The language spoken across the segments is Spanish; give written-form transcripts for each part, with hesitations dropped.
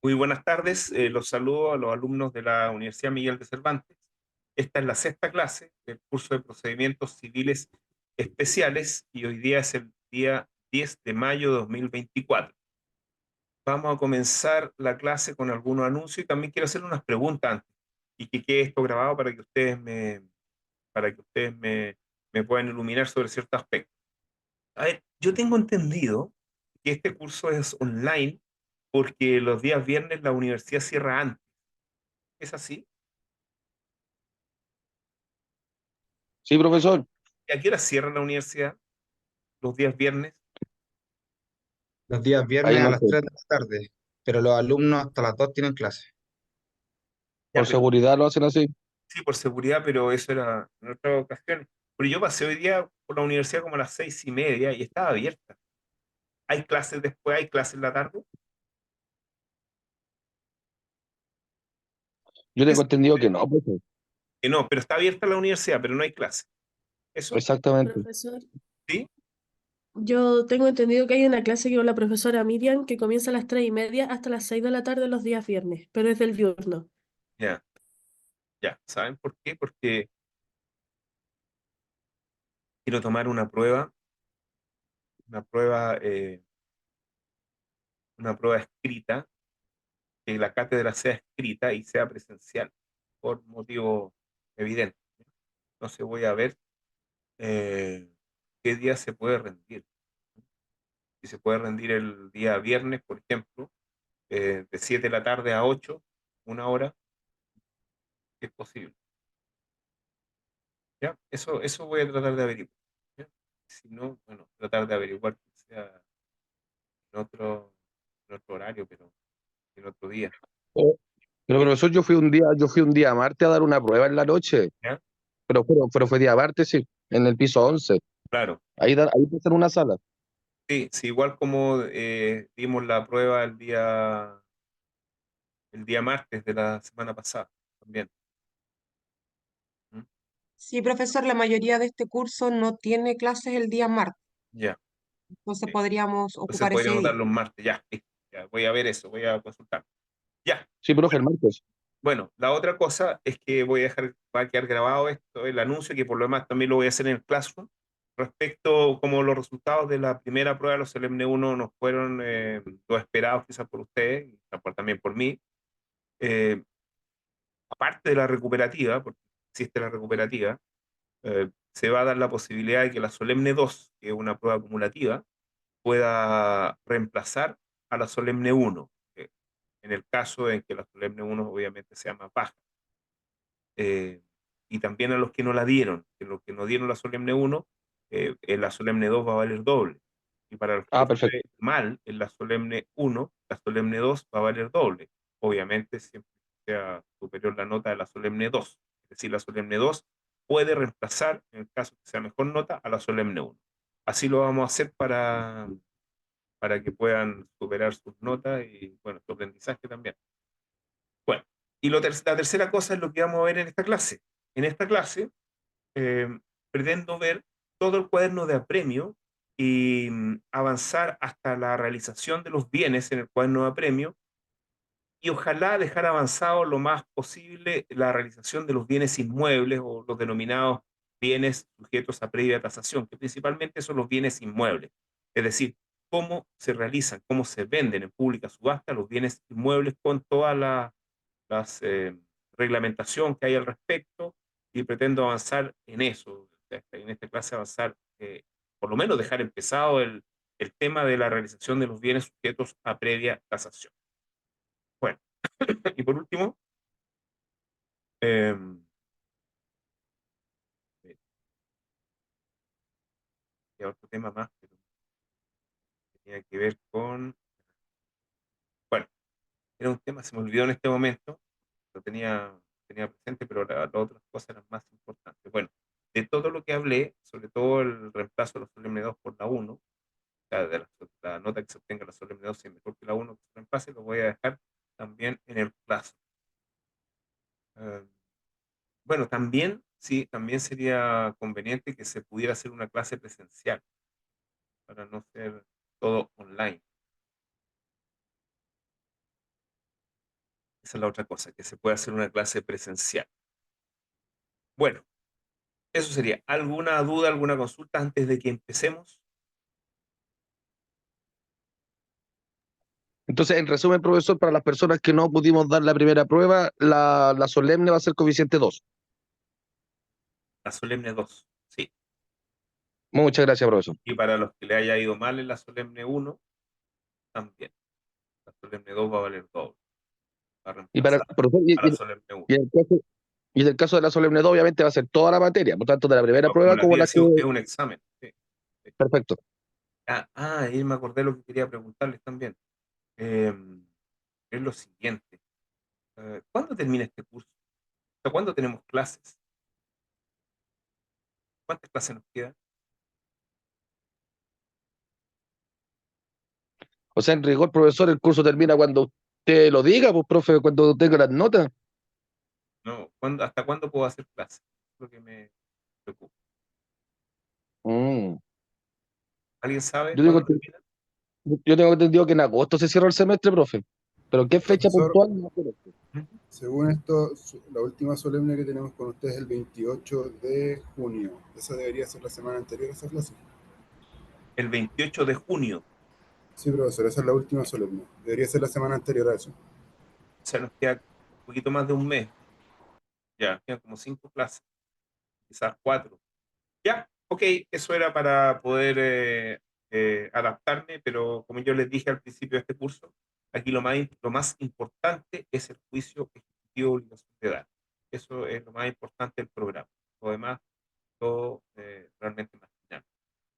Muy buenas tardes, los saludo a los alumnos de la Universidad Miguel de Cervantes. Esta es la sexta clase del curso de procedimientos civiles especiales y hoy día es el día 10 de mayo de 2024. Vamos a comenzar la clase con algunos anuncios y también quiero hacer unas preguntas antes y que quede esto grabado para que ustedes me puedan iluminar sobre ciertos aspectos. A ver, yo tengo entendido que este curso es online porque los días viernes la universidad cierra antes. ¿Es así? Sí, profesor. ¿Y a qué hora cierra la universidad los días viernes? Los días Ahí viernes a no las sé. 3 de la tarde, pero los alumnos hasta las 2 tienen clase. Ya, Por pero seguridad lo hacen así. sí, por seguridad, pero eso era en otra ocasión. Pero yo pasé hoy día por la universidad como a las 6:30 y estaba abierta. ¿Hay clases después? ¿Hay clases en la tarde? Yo Es tengo entendido que no, profesor. que no, pero está abierta la universidad, pero no hay clase. ¿Eso? Exactamente. Profesor, ¿Sí? yo tengo entendido que hay una clase que con la profesora Miriam que comienza a las 3:30 hasta las 6 de la tarde los días viernes, pero es del diurno. Ya, ya. ¿Saben por qué? Porque quiero tomar una prueba, eh, una prueba escrita, que la cátedra sea escrita y sea presencial, por motivo evidente. Entonces voy a ver qué día se puede rendir. Si se puede rendir el día viernes, por ejemplo, de 7 de la tarde a 8, una hora, si es posible. ¿Ya? Eso voy a tratar de averiguar. ¿Ya? Si no, bueno, tratar de averiguar que sea en otro horario, pero en otro día. Oh, pero ¿Sí? profesor, yo fui un día martes a dar una prueba en la noche, ¿Ya? pero fue día martes, sí, en el piso 11. Claro. Ahí está en una sala. Sí, sí, igual como dimos la prueba el día martes de la semana pasada también. ¿Mm? Sí, profesor, la mayoría de este curso no tiene clases el día martes, Ya. entonces Sí. podríamos Entonces ocupar ese podríamos día. darlo un martes, ya, listo. Ya, voy a ver eso, voy a consultar. Ya, Sí, profe, el martes. bueno, la otra cosa es que va a quedar grabado esto, el anuncio, que por lo demás también lo voy a hacer en el Classroom, respecto como los resultados de la primera prueba de los Solemne 1 no fueron los esperados quizás por ustedes, y también por mí. Eh, Aparte de la recuperativa, porque existe la recuperativa, se va a dar la posibilidad de que la Solemne 2, que es una prueba acumulativa, pueda reemplazar a la Solemne 1, en el caso en que la Solemne 1 obviamente sea más baja. Y también a los que no la dieron, que los que no dieron la Solemne 1, en la Solemne 2 va a valer doble. Y para los que Ah, les perfecto. fue mal en la Solemne 1, la Solemne 2 va a valer doble. Obviamente siempre sea superior la nota de la Solemne 2. Es decir, la Solemne 2 puede reemplazar, en el caso que sea mejor nota, a la Solemne 1. Así lo vamos a hacer para que puedan superar sus notas y, bueno, su aprendizaje también. Bueno, y la tercera cosa es lo que vamos a ver en esta clase. En esta clase eh, pretendo ver todo el cuaderno de apremio y avanzar hasta la realización de los bienes en el cuaderno de apremio y ojalá dejar avanzado lo más posible la realización de los bienes inmuebles o los denominados bienes sujetos a previa tasación, que principalmente son los bienes inmuebles. Es decir, cómo se realizan, cómo se venden en pública subasta los bienes inmuebles con toda las reglamentación que hay al respecto y pretendo avanzar en eso, o sea, en esta clase avanzar, por lo menos dejar empezado el tema de la realización de los bienes sujetos a previa tasación. Bueno, y por último, eh, y otro tema más, pero tenía que ver con, bueno, era un tema, se me olvidó en este momento, lo tenía presente, pero las otras cosas eran más importantes. Bueno, de todo lo que hablé, sobre todo el reemplazo de los solemne 2 por la 1, sea, de la nota que se obtenga la solemne 2 si es mejor que la 1 que se reemplace, lo voy a dejar también en el plazo. Eh, bueno, también, sí, también sería conveniente que se pudiera hacer una clase presencial para no ser todo online. Esa es la otra cosa, que se puede hacer una clase presencial. Bueno, eso sería. ¿Alguna duda, alguna consulta antes de que empecemos? Entonces, en resumen, profesor, para las personas que no pudimos dar la primera prueba, la solemne va a ser coeficiente 2. La solemne 2, sí. Muchas gracias, profesor. Y para los que le haya ido mal en la solemne 1, también. La solemne 2 va a valer doble. Va a Y para, reemplazar profesor, a la solemne 1. y en el caso de la solemne 2, obviamente va a ser toda la materia, por tanto, de la primera Como prueba la como tía la que... es un examen. Sí. Perfecto. Y me acordé lo que quería preguntarles también. Eh, es lo siguiente. ¿Cuándo termina este curso? O sea, ¿cuándo tenemos clases? ¿Cuántas clases nos quedan? O sea, en rigor, profesor, el curso termina cuando usted lo diga, pues, profe, cuando tenga las notas. No, ¿hasta cuándo puedo hacer clases? Es lo que me preocupa. Mm. ¿Alguien sabe Yo cuándo tengo, termina? yo tengo entendido que en agosto se cierra el semestre, profe. Pero ¿qué fecha Profesor, puntual? No conozco. Ujú. según esto, la última solemne que tenemos con ustedes es el 28 de junio. Esa debería ser la semana anterior a esa clase. El 28 de junio. Sí, profesor, esa es la última solemne. Debería ser la semana anterior a eso. O sea, nos queda un poquito más de un mes. Ya, quedan como 5 clases, quizás 4. Ya, ok, eso era para poder adaptarme, pero como yo les dije al principio de este curso, aquí lo más importante es el juicio ejecutivo de obligación de dar. Eso es lo más importante del programa. Lo demás, todo realmente marginal.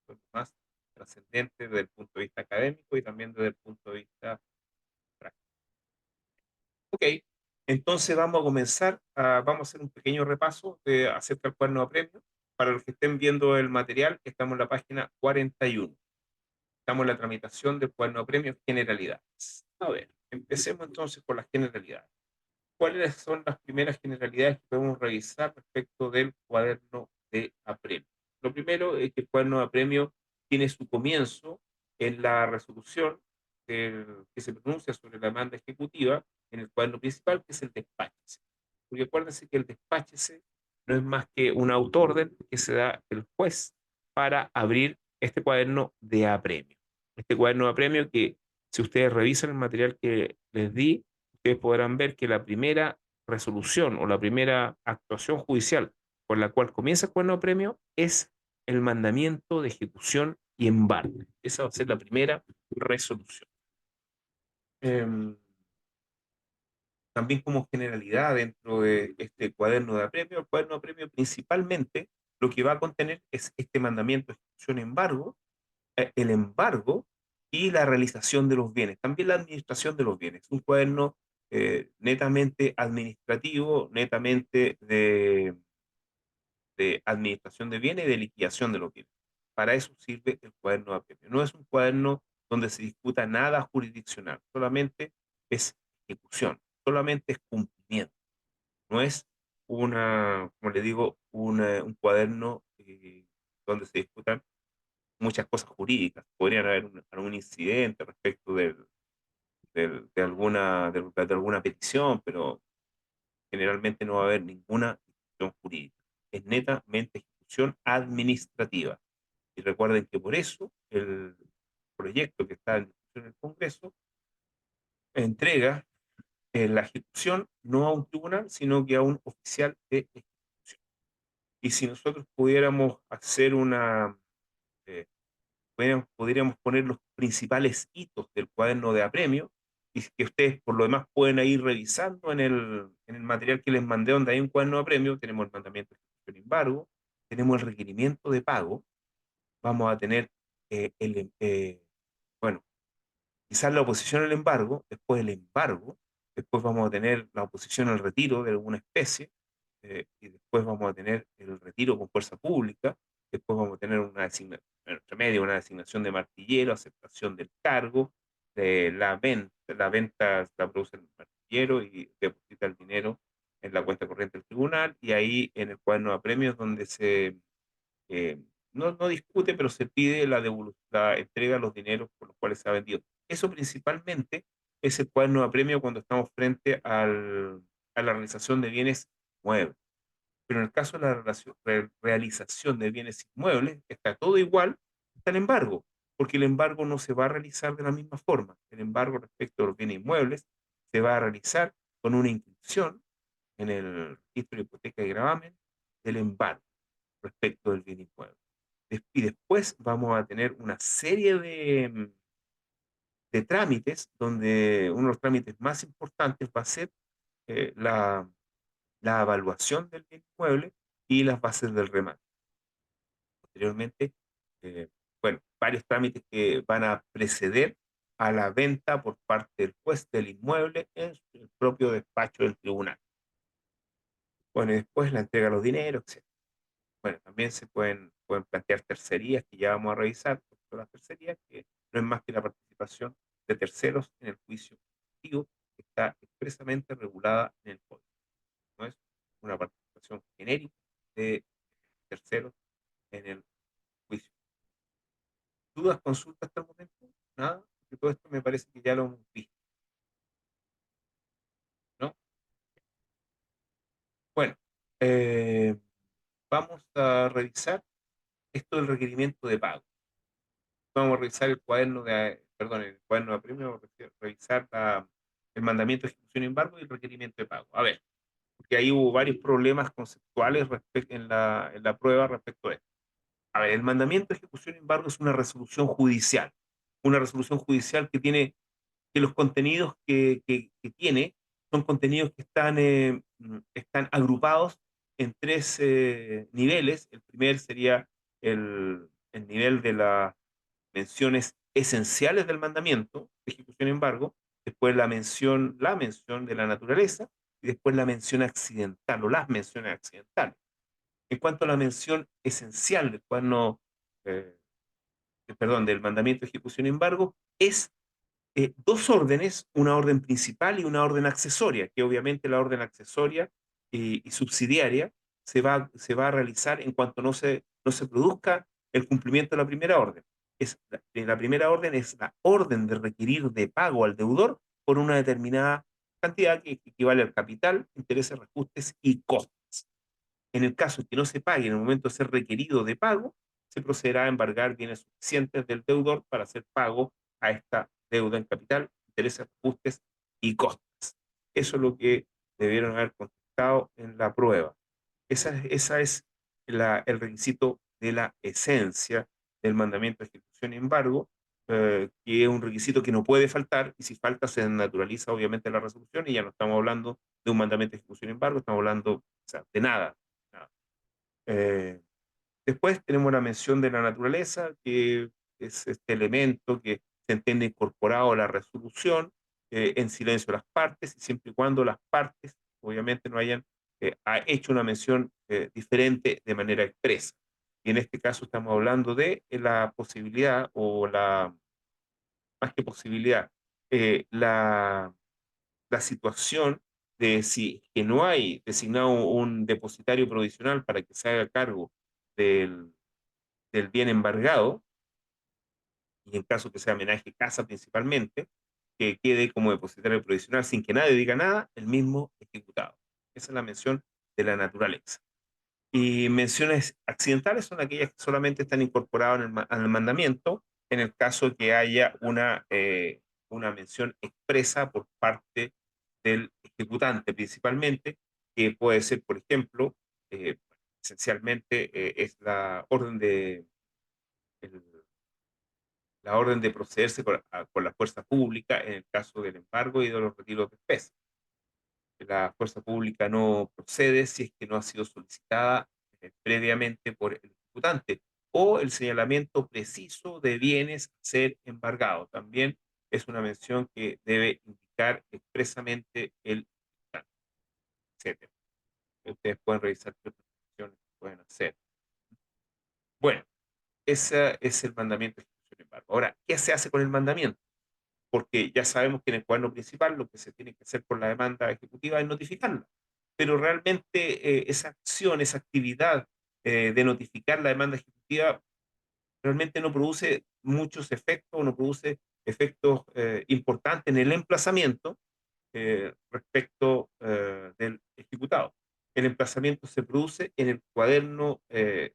Lo más trascendente desde el punto de vista académico y también desde el punto de vista práctico. Ok, entonces vamos a comenzar, vamos a hacer un pequeño repaso acerca del cuaderno de premio. Para los que estén viendo el material, estamos en la página 41. Estamos en la tramitación del cuaderno de premios generalidades. A ver, empecemos entonces con las generalidades. ¿Cuáles son las primeras generalidades que podemos revisar respecto del cuaderno de apremio? Lo primero es que el cuaderno de apremio tiene su comienzo en la resolución que se pronuncia sobre la demanda ejecutiva en el cuaderno principal, que es el despáchese. Porque acuérdense que el despáchese no es más que una autoorden que se da el juez para abrir este cuaderno de apremio. Este cuaderno de apremio que, si ustedes revisan el material que les di, ustedes podrán ver que la primera resolución o la primera actuación judicial por la cual comienza el cuaderno de premio es el mandamiento de ejecución y embargo. Esa va a ser la primera resolución. También como generalidad dentro de este cuaderno de apremio, el cuaderno de apremio principalmente lo que va a contener es este mandamiento de ejecución y embargo, el embargo y la realización de los bienes, también la administración de los bienes. Un cuaderno netamente administrativo, netamente de administración de bienes y de liquidación de los bienes. Para eso sirve el cuaderno de apremio. No es un cuaderno donde se discuta nada jurisdiccional, solamente es ejecución, solamente es cumplimiento. No es como le digo, un cuaderno donde se discutan muchas cosas jurídicas. Podrían haber algún incidente respecto de alguna petición, pero generalmente no va a haber ninguna discusión jurídica. Es netamente ejecución administrativa. Y recuerden que por eso el proyecto que está en discusión en el Congreso entrega la ejecución no a un tribunal, sino que a un oficial de ejecución. Y si nosotros pudiéramos hacer eh, podríamos poner los principales hitos del cuaderno de apremio y que ustedes por lo demás pueden ir revisando en el material que les mandé donde hay un cuaderno de apremio. Tenemos el mandamiento de ejecución y embargo, tenemos el requerimiento de pago, vamos a tener bueno, quizás la oposición al embargo, después el embargo, después vamos a tener la oposición al retiro de alguna especie, y después vamos a tener el retiro con fuerza pública, después vamos a tener una designación, entre medio, una designación de martillero, aceptación del cargo, la venta la produce el martillero y deposita el dinero en la cuenta corriente del tribunal, y ahí en el cuaderno de apremios donde eh, no discute, pero se pide la entrega de los dineros por los cuales se ha vendido. Eso principalmente es el cuaderno de apremio cuando estamos frente a la realización de bienes muebles. Pero en el caso de la realización de bienes inmuebles, está todo igual, está el embargo, porque el embargo no se va a realizar de la misma forma. El embargo respecto a los bienes inmuebles se va a realizar con una inscripción en el registro de hipoteca y gravamen del embargo respecto del bien inmueble. Y después vamos a tener una serie de trámites, donde uno de los trámites más importantes va a ser la evaluación del bien inmueble y las bases del remate. Posteriormente, eh, bueno, varios trámites que van a preceder a la venta por parte del juez del inmueble en el propio despacho del tribunal. Bueno, y después la entrega de los dineros, etc. Bueno, también se pueden plantear tercerías, que ya vamos a revisar, las tercerías, que no es más que la participación de terceros en el juicio colectivo, que está expresamente regulada en el código. No es una participación genérica de terceros en el juicio. ¿Dudas, consultas hasta el momento? Nada, porque todo esto me parece que ya lo hemos visto, ¿no? Bueno, vamos a revisar esto del requerimiento de pago. Vamos a revisar el cuaderno el cuaderno de apremio, vamos a revisar el mandamiento de ejecución y embargo y el requerimiento de pago. A ver, porque ahí hubo varios problemas conceptuales en la prueba respecto a esto. A ver, el mandamiento de ejecución y embargo es una resolución judicial que tiene, que los contenidos que tiene son contenidos que están agrupados en tres niveles. El primer sería el nivel de las menciones esenciales del mandamiento de ejecución y embargo, después la mención de la naturaleza y después la mención accidental o las menciones accidentales. En cuanto a la mención esencial del cuaderno, del mandamiento de ejecución y embargo, es dos órdenes, una orden principal y una orden accesoria, que obviamente la orden accesoria y subsidiaria se va a realizar en cuanto no se produzca el cumplimiento de la primera orden. La primera orden es la orden de requerir de pago al deudor por una determinada cantidad que equivale al capital, intereses, reajustes y costes. En el caso de que no se pague en el momento de ser requerido de pago, se procederá a embargar bienes suficientes del deudor para hacer pago a esta deuda en capital, intereses, ajustes y costes. Eso es lo que debieron haber contestado en la prueba. Esa es el requisito de la esencia del mandamiento de ejecución y embargo, que es un requisito que no puede faltar, y si falta se naturaliza obviamente la resolución, y ya no estamos hablando de un mandamiento de ejecución y embargo, estamos hablando, o sea, de nada. Eh, Después tenemos la mención de la naturaleza, que es este elemento que se entiende incorporado a la resolución, en silencio de las partes, y siempre y cuando las partes obviamente no hayan hecho una mención diferente de manera expresa. Y en este caso estamos hablando de la posibilidad, más que posibilidad, la situación de si que no hay designado un depositario provisional para que se haga cargo del, del bien embargado, y en caso que sea homenaje casa principalmente, que quede como depositario provisional sin que nadie diga nada, el mismo ejecutado. Esa es la mención de la naturaleza. Y menciones accidentales son aquellas que solamente están incorporadas al mandamiento en el caso de que haya una mención expresa por parte del ejecutante principalmente, que puede ser, por ejemplo, esencialmente es el- la orden de procederse con la fuerza pública en el caso del embargo y de los retiros de especies. La fuerza pública no procede si es que no ha sido solicitada previamente por el ejecutante, o el señalamiento preciso de bienes a ser embargados. También es una mención que debe indicar expresamente el ejecutante, etc. Ustedes pueden revisar qué otras menciones pueden hacer. Bueno, ese es el mandamiento de ejecución de embargo. Ahora, ¿qué se hace con el mandamiento? Porque ya sabemos que en el cuaderno principal lo que se tiene que hacer por la demanda ejecutiva es notificarla. Pero realmente esa acción, esa actividad de notificar la demanda ejecutiva realmente no produce muchos efectos, no produce efectos importantes importante en el emplazamiento respecto del ejecutado. El emplazamiento se produce en el cuaderno de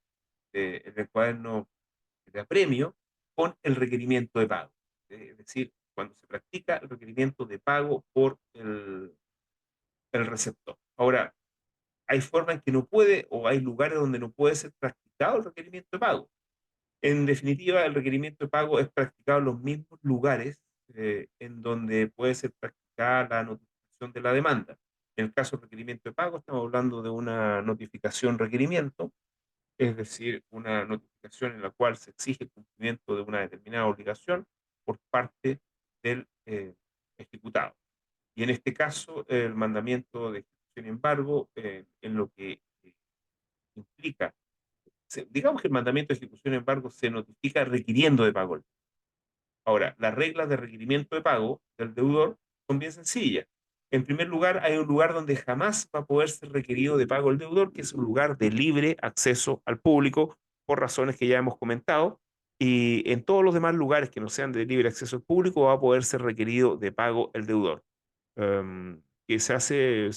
apremio con el requerimiento de pago. Es decir, cuando se practica el requerimiento de pago por el receptor. Ahora, hay formas en que no puede, o hay lugares donde no puede ser practicado el requerimiento de pago. En definitiva, el requerimiento de pago es practicado en los mismos lugares en donde puede ser practicada la notificación de la demanda. En el caso del requerimiento de pago, estamos hablando de una notificación requerimiento, es decir, una notificación en la cual se exige el cumplimiento de una determinada obligación por parte del ejecutado. Y en este caso, el mandamiento de ejecución y embargo, en lo que implica, digamos que el mandamiento de ejecución y embargo se notifica requiriendo de pago. Ahora, las reglas de requerimiento de pago del deudor son bien sencillas. En primer lugar, hay un lugar donde jamás va a poder ser requerido de pago el deudor, que es un lugar de libre acceso al público, por razones que ya hemos comentado, y en todos los demás lugares que no sean de libre acceso al público va a poder ser requerido de pago el deudor. Que se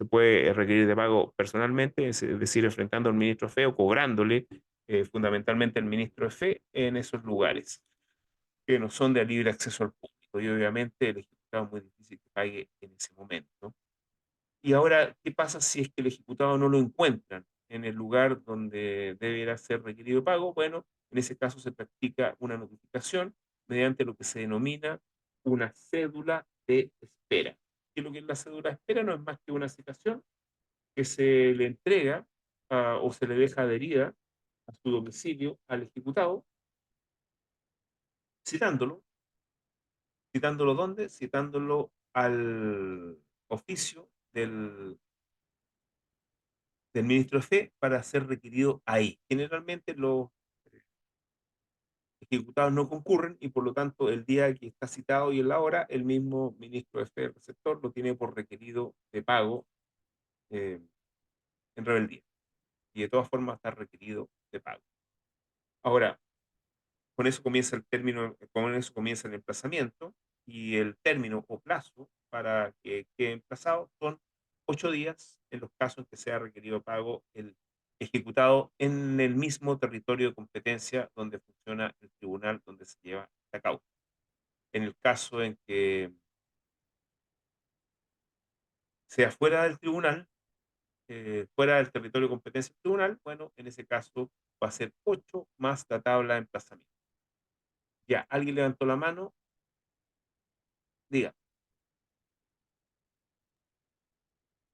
puede requerir de pago personalmente, es decir, enfrentando al ministro de Fe o cobrándole fundamentalmente al ministro de Fe en esos lugares que no son de libre acceso al público. Y obviamente el ejecutado es muy difícil que pague en ese momento. Y ahora, ¿qué pasa si es que el ejecutado no lo encuentran en el lugar donde deberá ser requerido pago? Bueno, en ese caso se practica una notificación mediante lo que se denomina una cédula de espera. ¿Qué es lo que es la cédula de espera? No es más que una citación que se le entrega o se le deja adherida a su domicilio al ejecutado, citándolo. ¿Citándolo dónde? Citándolo al oficio del ministro de Fe para ser requerido ahí. Generalmente los ejecutados no concurren y por lo tanto el día que está citado y en la hora, el mismo ministro de Fe, el receptor, lo tiene por requerido de pago en rebeldía. Y de todas formas está requerido de pago. Ahora, con eso comienza el emplazamiento y el término o plazo para que quede emplazado son 8 días en los casos en que sea requerido pago el ejecutado en el mismo territorio de competencia donde funciona el tribunal donde se lleva la causa. En el caso en que sea fuera del tribunal, fuera del territorio de competencia del tribunal, bueno, en ese caso va a ser 8 más la tabla de emplazamiento. Ya, ¿alguien levantó la mano? Diga.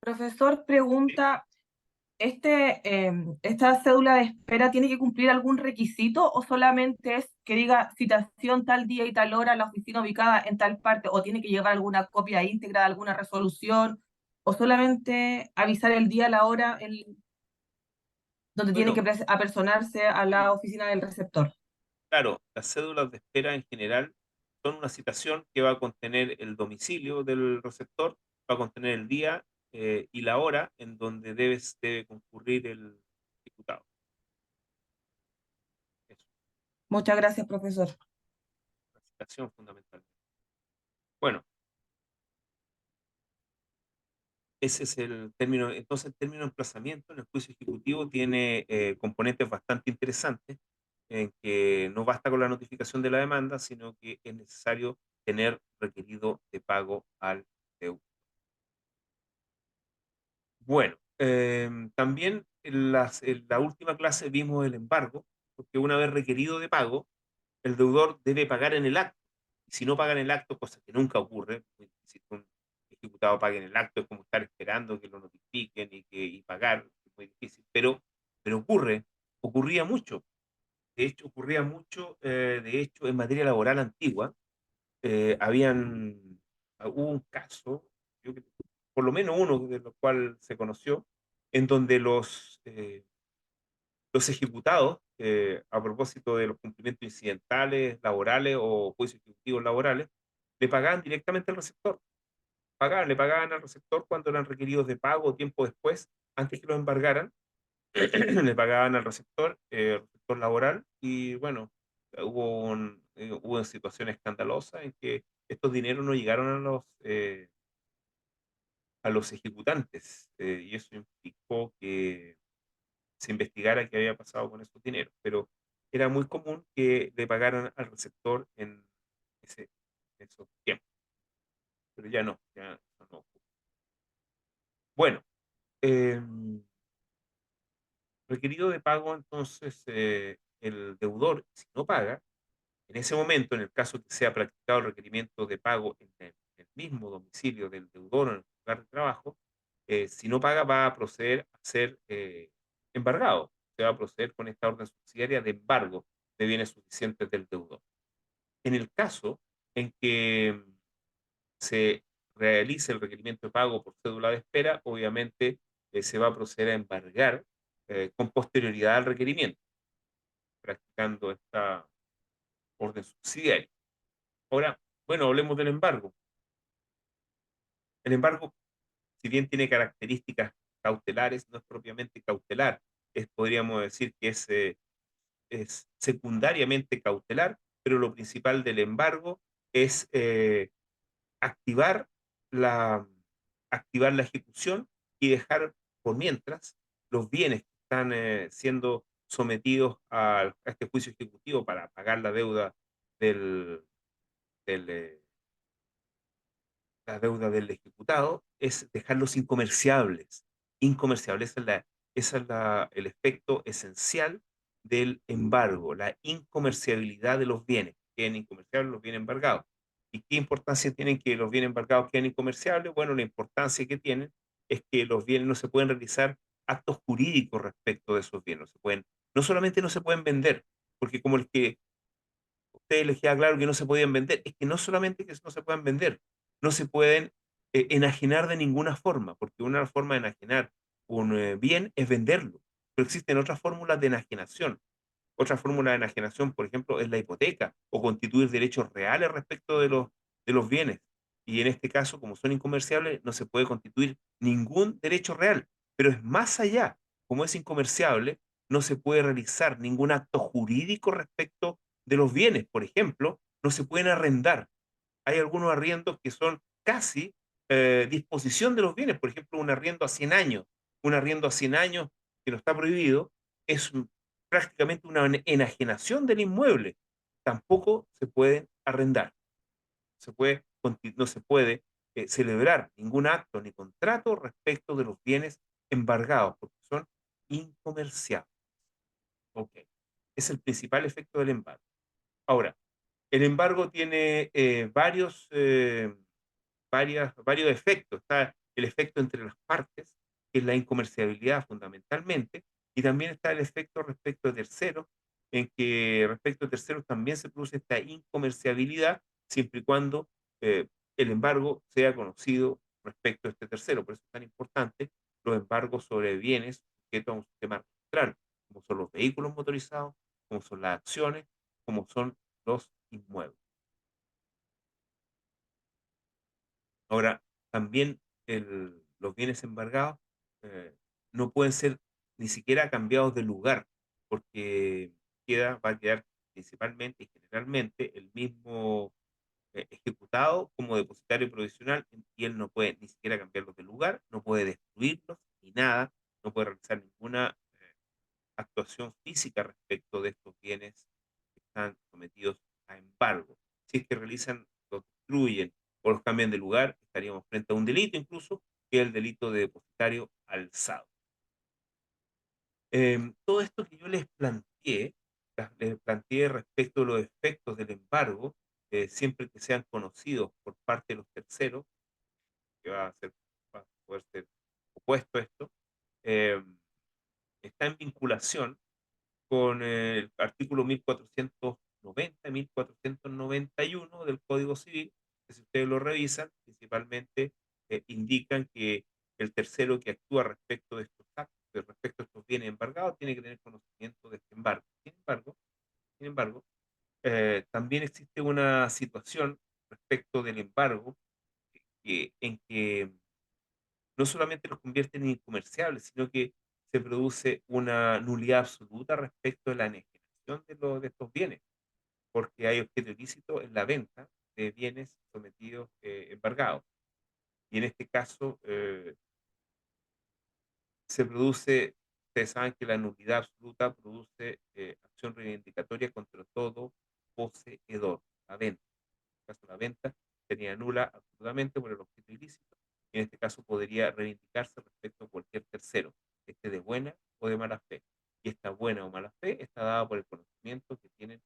Profesor, pregunta, ¿esta cédula de espera tiene que cumplir algún requisito o solamente es que diga citación tal día y tal hora a la oficina ubicada en tal parte o tiene que llevar alguna copia íntegra de alguna resolución o solamente avisar el día, la hora donde tiene Bueno, que apersonarse a la oficina del receptor? claro, las cédulas de espera en general son una citación que va a contener el domicilio del receptor, va a contener el día y la hora en donde debe concurrir el ejecutado. Eso, Muchas gracias, profesor. la citación fundamentalmente. Bueno, ese es el término. Entonces, el término de emplazamiento en el juicio ejecutivo tiene componentes bastante interesantes en que no basta con la notificación de la demanda, sino que es necesario tener requerido de pago al deudor. Bueno, también en la última clase vimos el embargo, porque una vez requerido de pago, el deudor debe pagar en el acto. Y si no paga en el acto, cosa que nunca ocurre, muy difícil que un ejecutado pague en el acto, es como estar esperando que lo notifiquen y pagar, es muy difícil, pero ocurría mucho. De hecho, de hecho, en materia laboral antigua, hubo un caso, yo por lo menos uno de los cual se conoció, en donde los ejecutados, a propósito de los cumplimientos incidentales laborales o juicios ejecutivos laborales, le pagaban directamente al receptor. Le pagaban al receptor cuando eran requeridos de pago tiempo después, antes que lo embargaran, le pagaban al receptor laboral, y bueno, hubo una situación escandalosa en que estos dineros no llegaron a los ejecutantes, y eso implicó que se investigara qué había pasado con esos dineros, pero era muy común que le pagaran al receptor ese, en esos tiempos, pero ya no, ya eso no ocurre. Bueno, requerido de pago, entonces el deudor, si no paga, en ese momento, en el caso que sea practicado el requerimiento de pago en el mismo domicilio del deudor o en el lugar de trabajo, si no paga va a proceder a ser embargado. Se va a proceder con esta orden subsidiaria de embargo de bienes suficientes del deudor. En el caso en que se realice el requerimiento de pago por cédula de espera, obviamente se va a proceder a embargar con posterioridad al requerimiento, practicando esta orden subsidiaria. Ahora, bueno, hablemos del embargo. El embargo, si bien tiene características cautelares, no es propiamente cautelar. Podríamos decir que es secundariamente cautelar, pero lo principal del embargo es activar la, activar la ejecución y dejar por mientras los bienes que están siendo sometidos a este juicio ejecutivo para pagar la deuda del, del, la deuda del ejecutado, es dejarlos incomerciables. Incomerciables, el efecto esencial del embargo, la incomerciabilidad de los bienes, que queden incomerciables los bienes embargados. ¿Y qué importancia tienen que los bienes embargados queden incomerciables? Bueno, la importancia que tienen es que los bienes no se pueden realizar actos jurídicos respecto de esos bienes. No solamente no se pueden vender, porque como el que ustedes les queda claro que no se podían vender, es que no solamente que no se puedan vender, no se pueden enajenar de ninguna forma, porque una forma de enajenar un bien es venderlo, pero existen otras fórmulas de enajenación. Otra fórmula de enajenación, por ejemplo, es la hipoteca o constituir derechos reales respecto de los bienes. Y en este caso, como son incomerciables, no se puede constituir ningún derecho real. Pero es más allá, como es incomerciable, no se puede realizar ningún acto jurídico respecto de los bienes. Por ejemplo, no se pueden arrendar. Hay algunos arriendos que son casi disposición de los bienes. Por ejemplo, un arriendo a 100 años. Un arriendo a 100 años que no está prohibido es prácticamente una enajenación del inmueble. Tampoco se pueden arrendar. No se puede celebrar ningún acto ni contrato respecto de los bienes embargados, porque son incomerciables. Ok. Es el principal efecto del embargo. Ahora, el embargo tiene varios efectos. Está el efecto entre las partes, que es la incomerciabilidad fundamentalmente, y también está el efecto respecto de terceros, en que respecto de terceros también se produce esta incomerciabilidad, siempre y cuando el embargo sea conocido respecto a este tercero. Por eso es tan importante los embargos sobre bienes sujetos a un sistema registral, como son los vehículos motorizados, como son las acciones, como son los inmuebles. Ahora, también los bienes embargados eh, no pueden ser ni siquiera cambiados de lugar, porque va a quedar principalmente y generalmente el mismo ejecutado como depositario provisional, y él no puede ni siquiera cambiarlos de lugar, no puede destruirlos ni nada, no puede realizar ninguna actuación física respecto de estos bienes que están sometidos a embargo. Si es que realizan, los destruyen o los cambian de lugar, estaríamos frente a un delito incluso, que es el delito de depositario alzado. Todo esto que yo les planteé respecto a los efectos del embargo, siempre que sean conocidos por parte de los terceros, que va a poder ser opuesto a esto, está en vinculación con el artículo 1490 y 1491 del Código Civil, que si ustedes lo revisan, principalmente indican que el tercero que actúa respecto de estos actos, respecto a estos bienes embargados, tiene que tener conocimiento de este embargo. Sin embargo, también existe una situación respecto del embargo en que no solamente los convierte en incomerciables, sino que se produce una nulidad absoluta respecto de la enajenación de estos bienes, porque hay objeto ilícito en la venta de bienes sometidos embargados. Y en este caso se produce, ustedes saben que la nulidad absoluta produce acción reivindicatoria contra todo poseedor. La venta. En este caso, la venta sería nula absolutamente por el objeto ilícito. Y en este caso podría reivindicarse respecto a cualquier tercero, esté de buena o de mala fe. Y esta buena o mala fe está dada por el conocimiento que tienen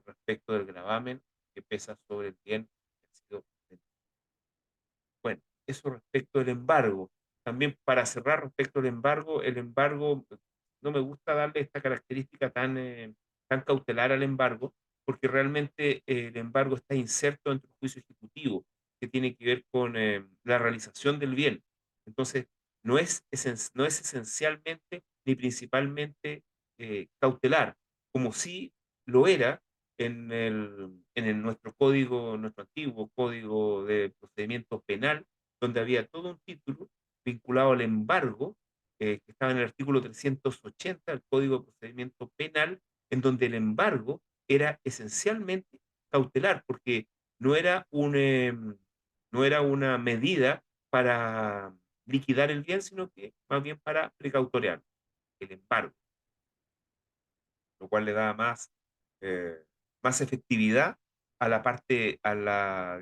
respecto del gravamen que pesa sobre el bien que ha sido vendido. Bueno, eso respecto del embargo. También para cerrar respecto al embargo, el embargo, no me gusta darle esta característica tan cautelar al embargo, porque realmente el embargo está inserto dentro del juicio ejecutivo, que tiene que ver con la realización del bien. Entonces, no es esencialmente ni principalmente cautelar, como sí lo era nuestro código, nuestro antiguo código de procedimiento penal, donde había todo un título vinculado al embargo, que estaba en el artículo 380 del Código de Procedimiento Penal, en donde el embargo era esencialmente cautelar, porque no era no era una medida para liquidar el bien, sino que más bien para precautoriar el embargo, lo cual le da más efectividad a la parte,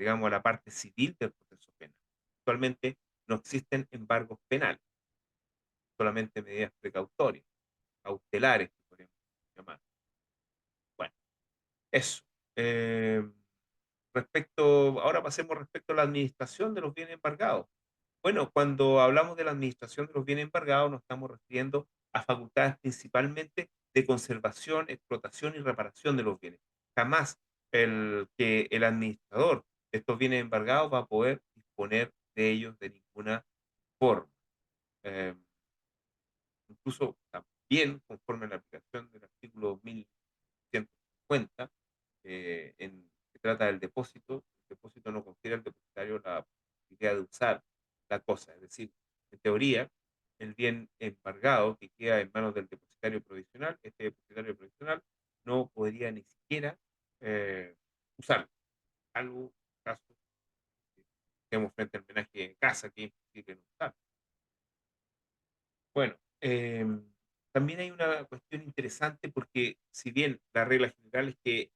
digamos, a la parte civil del proceso penal. Actualmente no existen embargos penales, solamente medidas precautorias, cautelares, que podríamos llamar. Bueno, eso. Ahora pasemos respecto a la administración de los bienes embargados. Bueno, cuando hablamos de la administración de los bienes embargados, nos estamos refiriendo a facultades principalmente de conservación, explotación y reparación de los bienes. Jamás que el administrador de estos bienes embargados va a poder disponer de ellos de ninguna forma. Eh, Incluso también, conforme a la aplicación del artículo 1150, que trata del depósito, el depósito no confiere al depositario la posibilidad de usar la cosa. Es decir, en teoría, el bien embargado que queda en manos del depositario provisional, este depositario provisional no podría ni siquiera usarlo. Algo, caso, que estemos frente al homenaje en casa, que es imposible no usar. Bueno, también hay una cuestión interesante porque si bien la regla general es que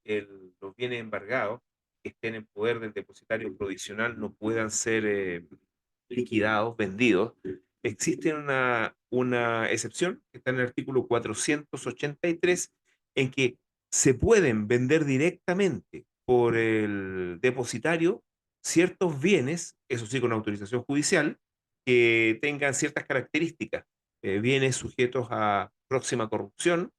los bienes embargados que estén en poder del depositario provisional no puedan ser liquidados, vendidos, existe una excepción que está en el artículo 483 en que se pueden vender directamente por el depositario ciertos bienes, eso sí con autorización judicial, que tengan ciertas características, bienes sujetos a próxima corrupción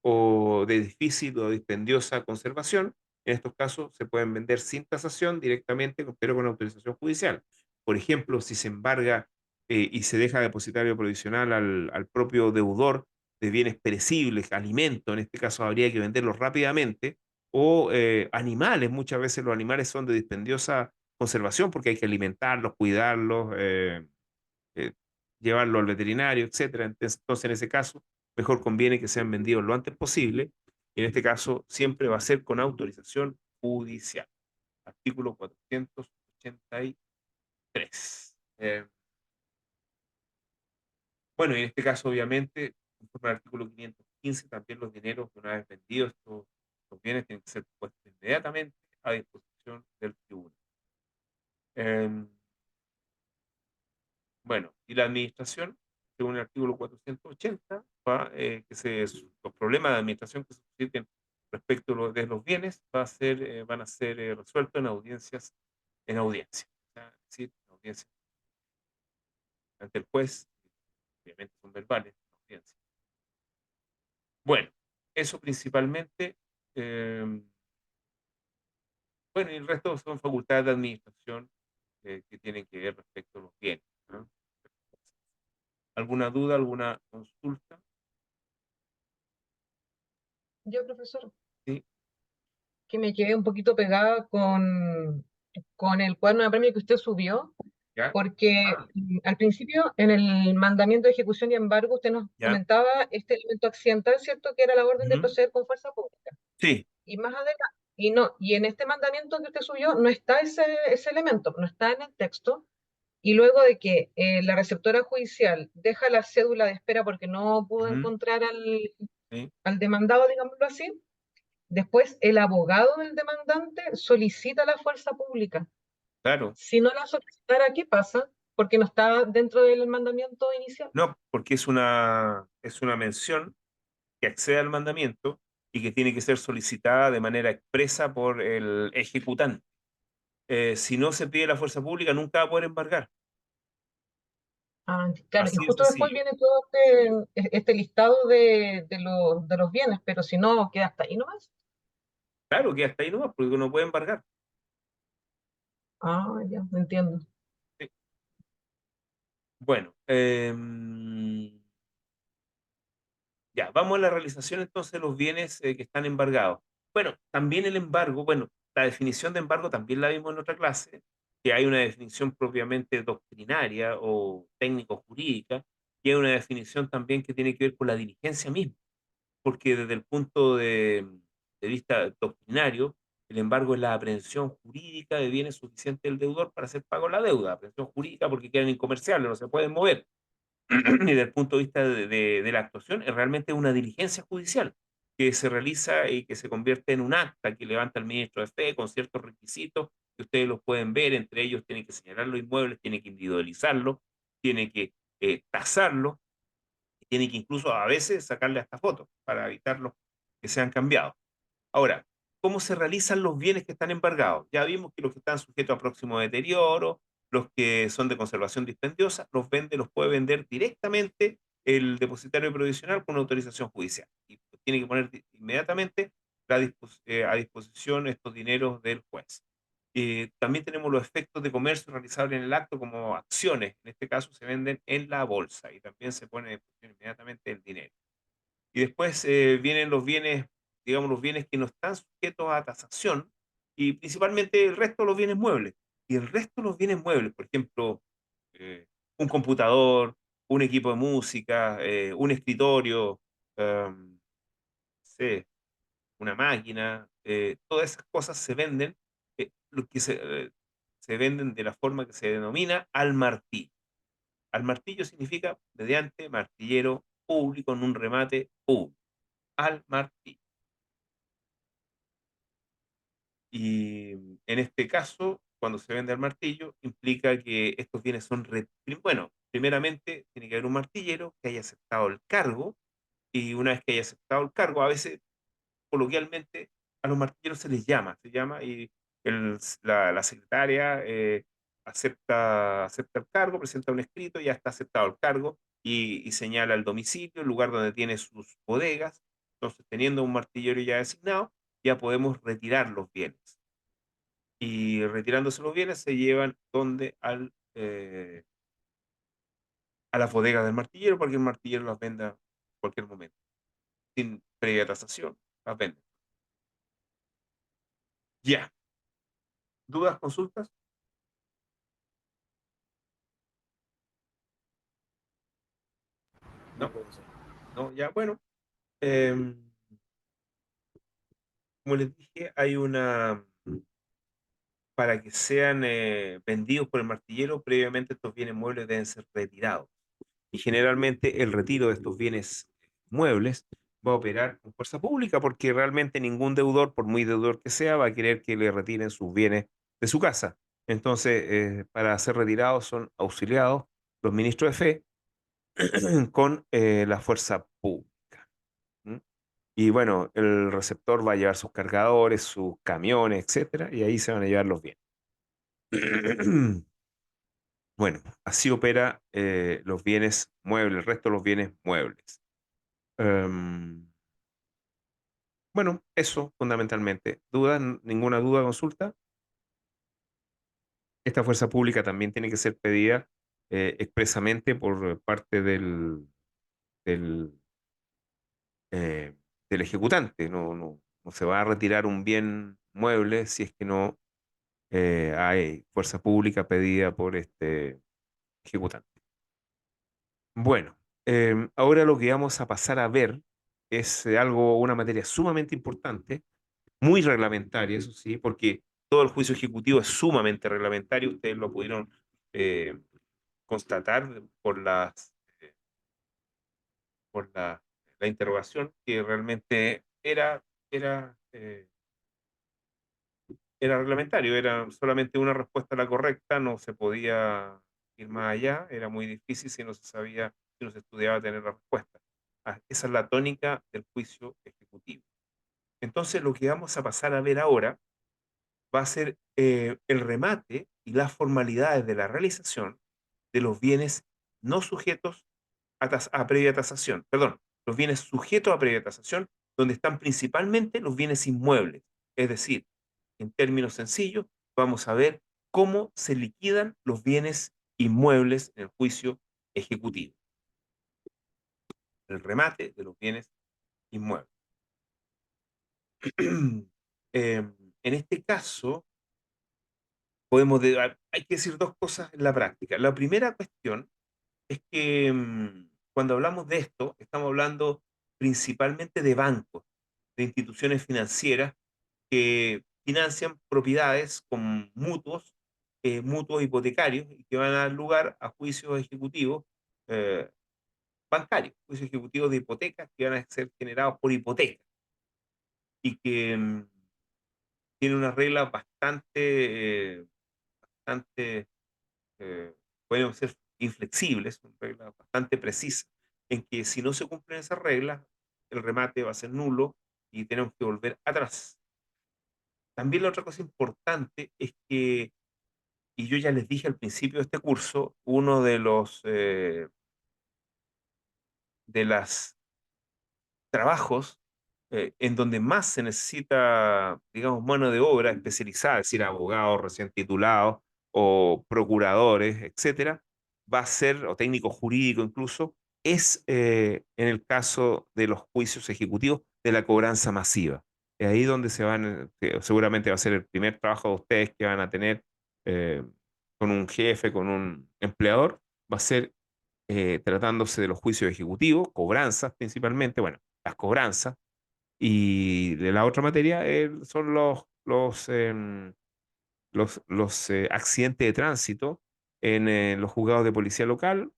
o de difícil o dispendiosa conservación. En estos casos se pueden vender sin tasación directamente, pero con autorización judicial. Por ejemplo, si se embarga y se deja depositario provisional al propio deudor de bienes perecibles, alimentos, en este caso habría que venderlos rápidamente, o animales, muchas veces los animales son de dispendiosa conservación porque hay que alimentarlos, cuidarlos, eh, llevarlo al veterinario, etcétera. Entonces, en ese caso, mejor conviene que sean vendidos lo antes posible. Y en este caso, siempre va a ser con autorización judicial. Artículo 483. Bueno, y en este caso, obviamente, conforme al artículo 515, también los dineros, una vez vendidos, estos bienes tienen que ser puestos inmediatamente a disposición del tribunal. Bueno, y la administración, según el artículo 480, los problemas de administración que se susciten respecto de los bienes van a ser resueltos en audiencia. O sea, es decir, en audiencia ante el juez, obviamente son verbales, en audiencia. Bueno, eso principalmente. Bueno, y el resto son facultades de administración que tienen que ver respecto a los bienes, ¿no? ¿Alguna duda, alguna consulta? Yo, profesor, Sí, que me quedé un poquito pegada con el cuaderno de premio que usted subió, ya, porque al principio, en el mandamiento de ejecución y embargo, usted nos ya. comentaba este elemento accidental, ¿cierto? Que era la orden de Ujú. proceder con fuerza pública. Sí, Y más Y no, y en este mandamiento que usted subió no está ese elemento, no está en el texto. Y luego de que la receptora judicial deja la cédula de espera porque no pudo Ujú, encontrar sí, al demandado, digámoslo así, después el abogado del demandante solicita la fuerza pública. claro. Si no la solicitara, ¿qué pasa? Porque no está dentro del mandamiento inicial. No, porque es una mención que accede al mandamiento y que tiene que ser solicitada de manera expresa por el ejecutante. Si no se pide la fuerza pública, nunca va a poder embargar. Ah, claro, y Así de justo después sencillo. viene todo este listado de los bienes, pero si no, queda hasta ahí nomás. Claro que hasta ahí no va, porque no puede embargar. Ah, ya, entiendo. Sí. Bueno, ya, vamos a la realización entonces de los bienes que están embargados. Bueno, también el embargo, bueno, la definición de embargo también la vimos en otra clase, que hay una definición propiamente doctrinaria o técnico-jurídica, y hay una definición también que tiene que ver con la diligencia misma, porque desde el punto de vista doctrinario, el embargo es la aprehensión jurídica de bienes suficientes del deudor para hacer pago de la deuda, aprehensión jurídica porque quedan incomerciables, no se pueden mover. Y desde el punto de vista de la actuación, es realmente una diligencia judicial que se realiza y que se convierte en un acta que levanta el ministro de Fe con ciertos requisitos que ustedes los pueden ver. Entre ellos, tiene que señalar los inmuebles, tiene que individualizarlo, tiene que tasarlo, y tiene que incluso a veces sacarle hasta fotos para evitarlos que sean cambiados. Ahora, ¿cómo se realizan los bienes que están embargados? Ya vimos que los que están sujetos a próximo deterioro, los que son de conservación dispendiosa, los puede vender directamente el depositario provisional con autorización judicial. Y tiene que poner inmediatamente a disposición estos dineros del juez. También tenemos los efectos de comercio realizables en el acto como acciones. En este caso se venden en la bolsa y también se pone a disposición inmediatamente el dinero. Y después vienen los bienes, digamos, los bienes que no están sujetos a tasación y principalmente el resto de los bienes muebles. Y el resto de los bienes muebles, por ejemplo, eh, un computador, un equipo de música, un escritorio, no sé, una máquina, todas esas cosas se venden, se venden de la forma que se denomina al martillo. Al martillo significa mediante martillero público en un remate público. Al martillo. Y en este caso, cuando se vende al martillo, implica que estos bienes son, bueno, primeramente tiene que haber un martillero que haya aceptado el cargo, y una vez que haya aceptado el cargo, a veces coloquialmente a los martilleros se llama y la secretaria acepta el cargo, presenta un escrito, ya está aceptado el cargo y señala el domicilio, el lugar donde tiene sus bodegas. Entonces, teniendo un martillero ya designado, ya podemos retirar los bienes. Y retirándose los bienes se llevan a las bodegas del martillero para que el martillero las venda en cualquier momento, sin previa tasación, las vende. Ya. ¿Dudas, consultas? No No, puede ser. no, ya, bueno. em, Como les dije, para que sean vendidos por el martillero, previamente estos bienes muebles deben ser retirados. Y generalmente el retiro de estos bienes muebles va a operar con fuerza pública porque realmente ningún deudor, por muy deudor que sea, va a querer que le retiren sus bienes de su casa. Entonces, para ser retirados son auxiliados los ministros de fe con la fuerza pública. ¿Mm? Y bueno, el receptor va a llevar sus cargadores, sus camiones, etcétera, y ahí se van a llevar los bienes. Bueno, así opera los bienes muebles, el resto de los bienes muebles. Em, bueno, eso fundamentalmente. ¿Duda? ¿Ninguna duda, consulta? Esta fuerza pública también tiene que ser pedida expresamente por parte del, eh, del ejecutante. No se va a retirar un bien mueble si es que no hay fuerza pública pedida por este ejecutante. Bueno, ahora lo que vamos a pasar a ver es una materia sumamente importante, muy reglamentaria, eso sí, porque todo el juicio ejecutivo es sumamente reglamentario. Ustedes lo pudieron constatar por la interrogación, que realmente era reglamentario, era solamente una respuesta la correcta, no se podía ir más allá, era muy difícil si no se sabía, si no se estudiaba tener la respuesta. Esa es la tónica del juicio ejecutivo. Entonces, lo que vamos a pasar a ver ahora va a ser el remate y las formalidades de la realización de los bienes no sujetos a previa tasación, perdón, los bienes sujetos a previa tasación, donde están principalmente los bienes inmuebles. Es decir, en términos sencillos, vamos a ver cómo se liquidan los bienes inmuebles en el juicio ejecutivo. El remate de los bienes inmuebles. En este caso, hay que decir dos cosas en la práctica. La primera cuestión es que cuando hablamos de esto, estamos hablando principalmente de bancos, de instituciones financieras que financian propiedades con mutuos hipotecarios y que van a dar lugar a juicios ejecutivos eh, bancarios, juicios ejecutivos de hipotecas que van a ser generados por hipoteca y que tienen unas reglas bastante pueden ser inflexibles, son reglas bastante precisas, en que si no se cumplen esas reglas, el remate va a ser nulo y tenemos que volver atrás. También la otra cosa importante es que, y yo ya les dije al principio de este curso, uno de los trabajos en donde más se necesita, digamos, mano de obra especializada, es decir, abogados recién titulados o procuradores, etcétera, va a ser, o técnico jurídico incluso, es en el caso de los juicios ejecutivos de la cobranza masiva. Es ahí donde seguramente va a ser el primer trabajo de ustedes que van a tener eh, con un jefe, con un empleador, va a ser tratándose de los juicios ejecutivos, cobranzas principalmente, bueno, las cobranzas, y de la otra materia son los accidentes de tránsito en los juzgados de policía local,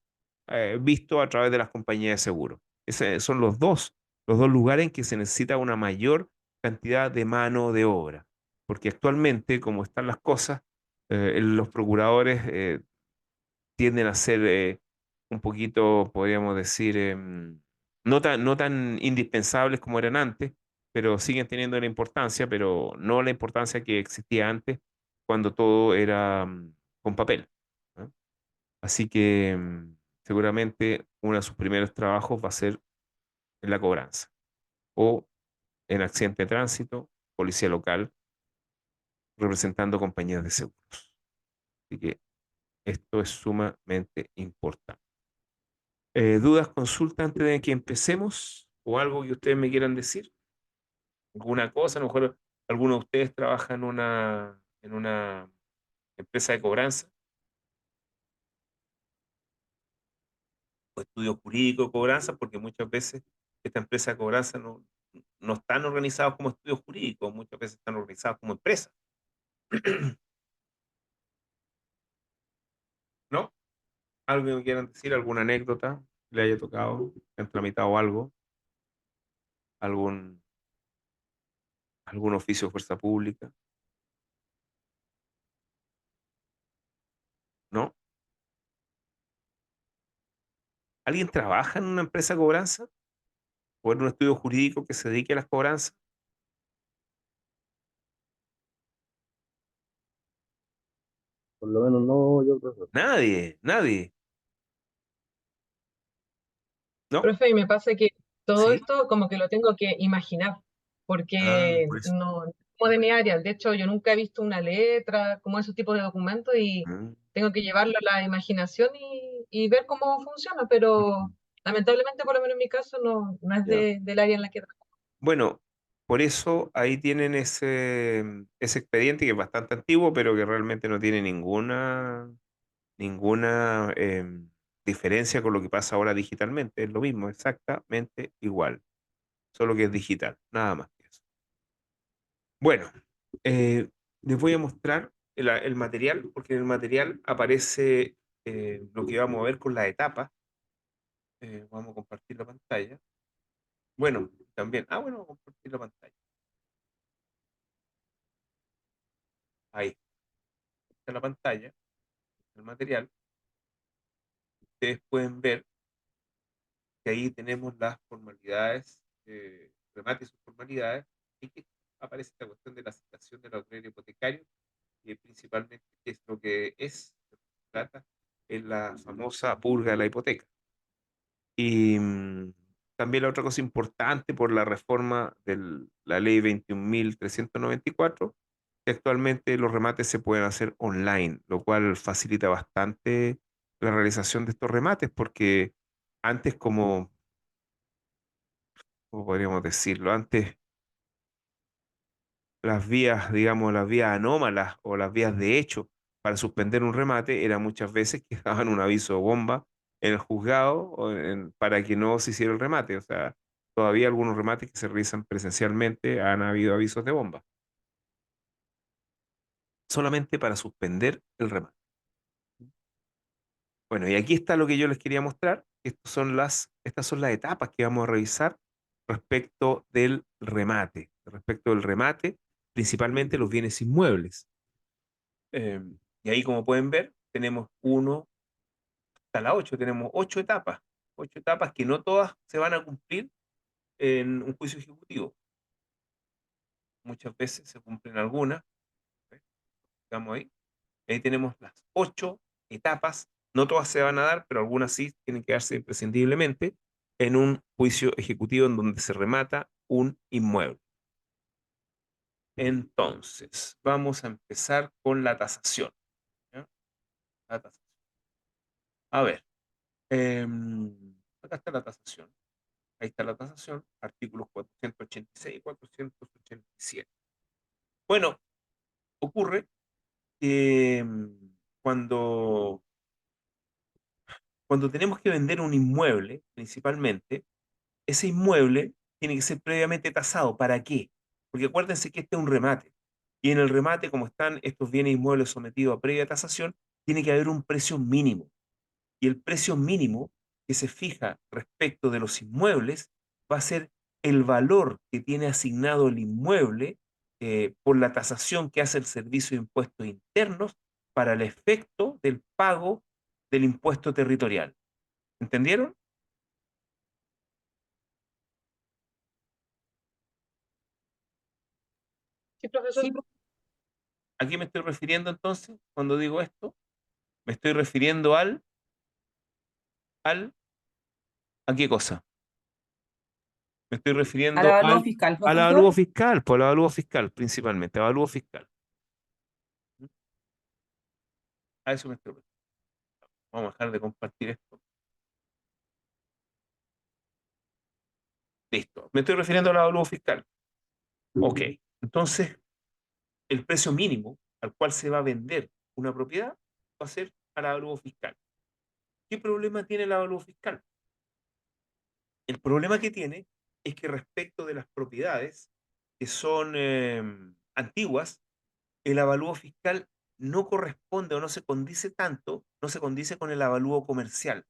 visto a través de las compañías de seguro. Esos son los dos lugares en que se necesita una mayor cantidad de mano de obra, porque actualmente, como están las cosas, los procuradores tienden a ser un poquito, podríamos decir, no tan indispensables como eran antes, pero siguen teniendo la importancia, pero no la importancia que existía antes cuando todo era con papel. ¿No? Así que seguramente uno de sus primeros trabajos va a ser en la cobranza o en accidente de tránsito, policía local, representando compañías de seguros. Así que esto es sumamente importante. ¿Dudas, consultas antes de que empecemos? ¿O algo que ustedes me quieran decir? ¿Alguna cosa? A lo mejor alguno de ustedes trabaja en una empresa de cobranza o estudio jurídico de cobranza, porque muchas veces esta empresa de cobranza no están organizados como estudios jurídicos, muchas veces están organizados como empresas. ¿No? ¿Algo que me quieran decir? ¿Alguna anécdota que le haya tocado? ¿Han tramitado algo? ¿Algún oficio de fuerza pública? ¿No? ¿Alguien trabaja en una empresa de cobranza? ¿O en un estudio jurídico que se dedique a las cobranzas? Por lo menos no, yo creo. Nadie, ¿no? Profe, y me pasa que todo Sí. esto como que lo tengo que imaginar, porque Por eso. no es como de mi área. De hecho, yo nunca he visto una letra, como esos tipos de documentos, y Mm, tengo que llevarlo a la imaginación y ver cómo funciona, pero mm, lamentablemente, por lo menos en mi caso, no es ya. del área en la que trabajo. Bueno, por eso ahí tienen ese expediente que es bastante antiguo, pero que realmente no tiene ninguna diferencia con lo que pasa ahora digitalmente. Es lo mismo, exactamente igual, solo que es digital, nada más que eso. Bueno, les voy a mostrar el material, porque en el material aparece lo que vamos a ver con las etapas. Vamos a compartir la pantalla. Bueno, también. Bueno, vamos a compartir la pantalla. Ahí está la pantalla, el material. Ustedes pueden ver que ahí tenemos las formalidades, remate y sus formalidades, y que aparece la cuestión de la citación del autor hipotecario, y principalmente qué es lo que se trata en la famosa purga de la hipoteca. Y también la otra cosa importante por la reforma de la ley 21.394, que actualmente los remates se pueden hacer online, lo cual facilita bastante la realización de estos remates, porque antes, ¿cómo podríamos decirlo? Antes las vías, digamos, las vías anómalas o las vías de hecho para suspender un remate era muchas veces que daban un aviso de bomba en el juzgado para que no se hiciera el remate. O sea, todavía algunos remates que se realizan presencialmente han habido avisos de bomba. Solamente para suspender el remate. Bueno, y aquí está lo que yo les quería mostrar. Estas son las etapas que vamos a revisar respecto del remate. Respecto del remate, principalmente los bienes inmuebles. Y ahí, como pueden ver, tenemos 1 hasta la 8, tenemos 8 etapas. 8 etapas que no todas se van a cumplir en un juicio ejecutivo. Muchas veces se cumplen algunas. ¿Ves? Estamos ahí. Ahí tenemos las 8 etapas. No todas se van a dar, pero algunas sí tienen que darse imprescindiblemente en un juicio ejecutivo en donde se remata un inmueble. Entonces, vamos a empezar con la tasación. ¿Ya? La tasación. A ver, acá está la tasación. Ahí está la tasación, artículos 486 y 487. Bueno, ocurre que cuando tenemos que vender un inmueble, principalmente, ese inmueble tiene que ser previamente tasado. ¿Para qué? Porque acuérdense que este es un remate. Y en el remate, como están estos bienes inmuebles sometidos a previa tasación, tiene que haber un precio mínimo. Y el precio mínimo que se fija respecto de los inmuebles va a ser el valor que tiene asignado el inmueble por la tasación que hace el Servicio de Impuestos Internos para el efecto del pago del impuesto territorial. ¿Entendieron? Sí, profesor. Sí, ¿A qué me estoy refiriendo entonces cuando digo esto? Me estoy refiriendo ¿a qué cosa? Me estoy al refiriendo avalúo fiscal, al profesor. avalúo fiscal, por el avalúo fiscal principalmente, avalúo fiscal. A eso me estoy refiriendo. Vamos a dejar de compartir esto. Listo. Me estoy refiriendo al avalúo fiscal. Ok. Entonces, el precio mínimo al cual se va a vender una propiedad va a ser al avalúo fiscal. ¿Qué problema tiene el avalúo fiscal? El problema que tiene es que respecto de las propiedades que son antiguas, el avalúo fiscal no corresponde o no se condice tanto, no se condice con el avalúo comercial.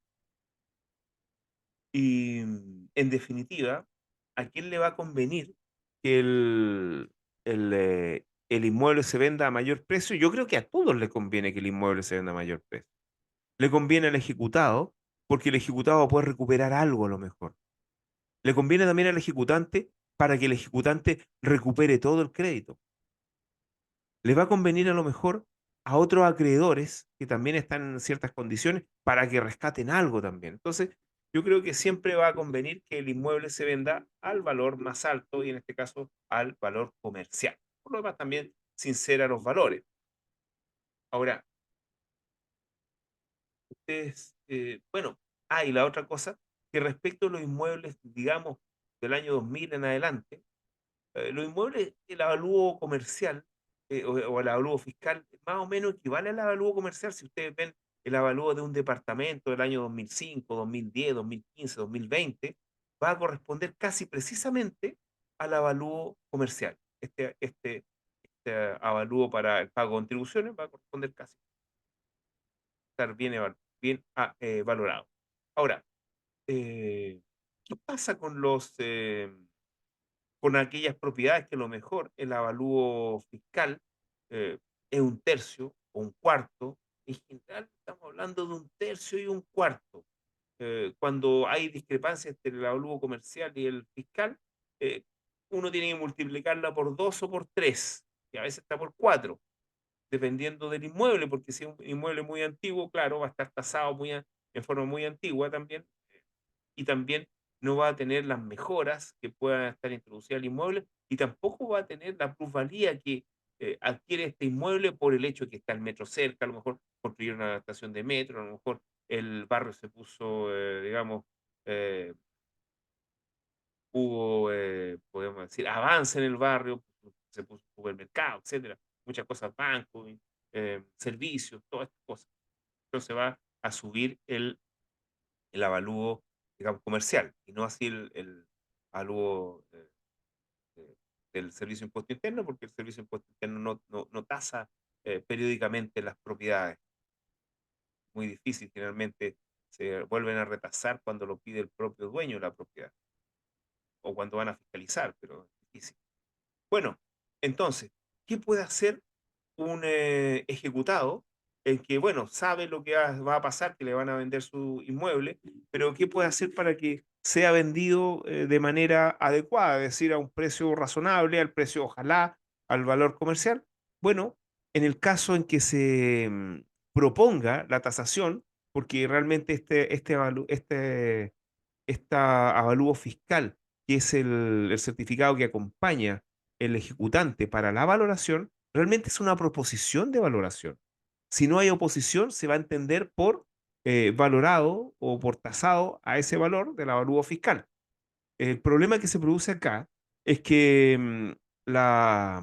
Y en definitiva, ¿a quién le va a convenir que el inmueble se venda a mayor precio? Yo creo que a todos les conviene que el inmueble se venda a mayor precio. Le conviene al ejecutado, porque el ejecutado va a poder recuperar algo a lo mejor. Le conviene también al ejecutante para que el ejecutante recupere todo el crédito. Le va a convenir a lo mejor a otros acreedores que también están en ciertas condiciones para que rescaten algo también. Entonces, yo creo que siempre va a convenir que el inmueble se venda al valor más alto y en este caso al valor comercial. Por lo demás, también sincera los valores. Ahora, ustedes, bueno, y la otra cosa, que respecto a los inmuebles, digamos, del año 2000 en adelante, los inmuebles, el avalúo comercial o el avalúo fiscal, más o menos equivale al avalúo comercial. Si ustedes ven el avalúo de un departamento del año 2005, 2010, 2015, 2020, va a corresponder casi precisamente al avalúo comercial. este avalúo para el pago de contribuciones va a corresponder casi estar bien valorado. Ahora, ¿qué pasa con con aquellas propiedades que a lo mejor el avalúo fiscal eh, es un tercio o un cuarto? En general estamos hablando de un tercio y un cuarto. Cuando hay discrepancia entre el avalúo comercial y el fiscal, eh, uno tiene que multiplicarla por 2 o por 3, y a veces está por 4, dependiendo del inmueble, porque si es un inmueble muy antiguo, claro, va a estar tasado en forma muy antigua también, y también no va a tener las mejoras que puedan estar introducidas al inmueble, y tampoco va a tener la plusvalía que adquiere este inmueble por el hecho de que está el metro cerca. A lo mejor construyeron una estación de metro, a lo mejor el barrio se puso, digamos, eh, hubo, podemos decir, avance en el barrio, se puso supermercado, etcétera, muchas cosas, bancos, servicios, todas estas cosas. Entonces va a subir el avalúo, digamos, comercial, y no así el avalúo del Servicio de Impuesto Interno, porque el Servicio de Impuesto Interno no tasa periódicamente las propiedades. Muy difícil, generalmente se vuelven a retasar cuando lo pide el propio dueño de la propiedad, o cuando van a fiscalizar, pero es difícil. Bueno, entonces, ¿qué puede hacer un ejecutado en que, bueno, sabe lo que va a pasar, que le van a vender su inmueble, pero qué puede hacer para que sea vendido de manera adecuada, es decir, a un precio razonable, al precio, ojalá, al valor comercial? Bueno, en el caso en que se proponga la tasación, porque realmente avalúo fiscal, que es el certificado que acompaña el ejecutante para la valoración, realmente es una proposición de valoración. Si no hay oposición, se va a entender por valorado o por tasado a ese valor del avalúo fiscal. El problema que se produce acá es que la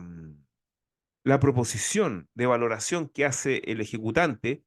proposición de valoración que hace el ejecutante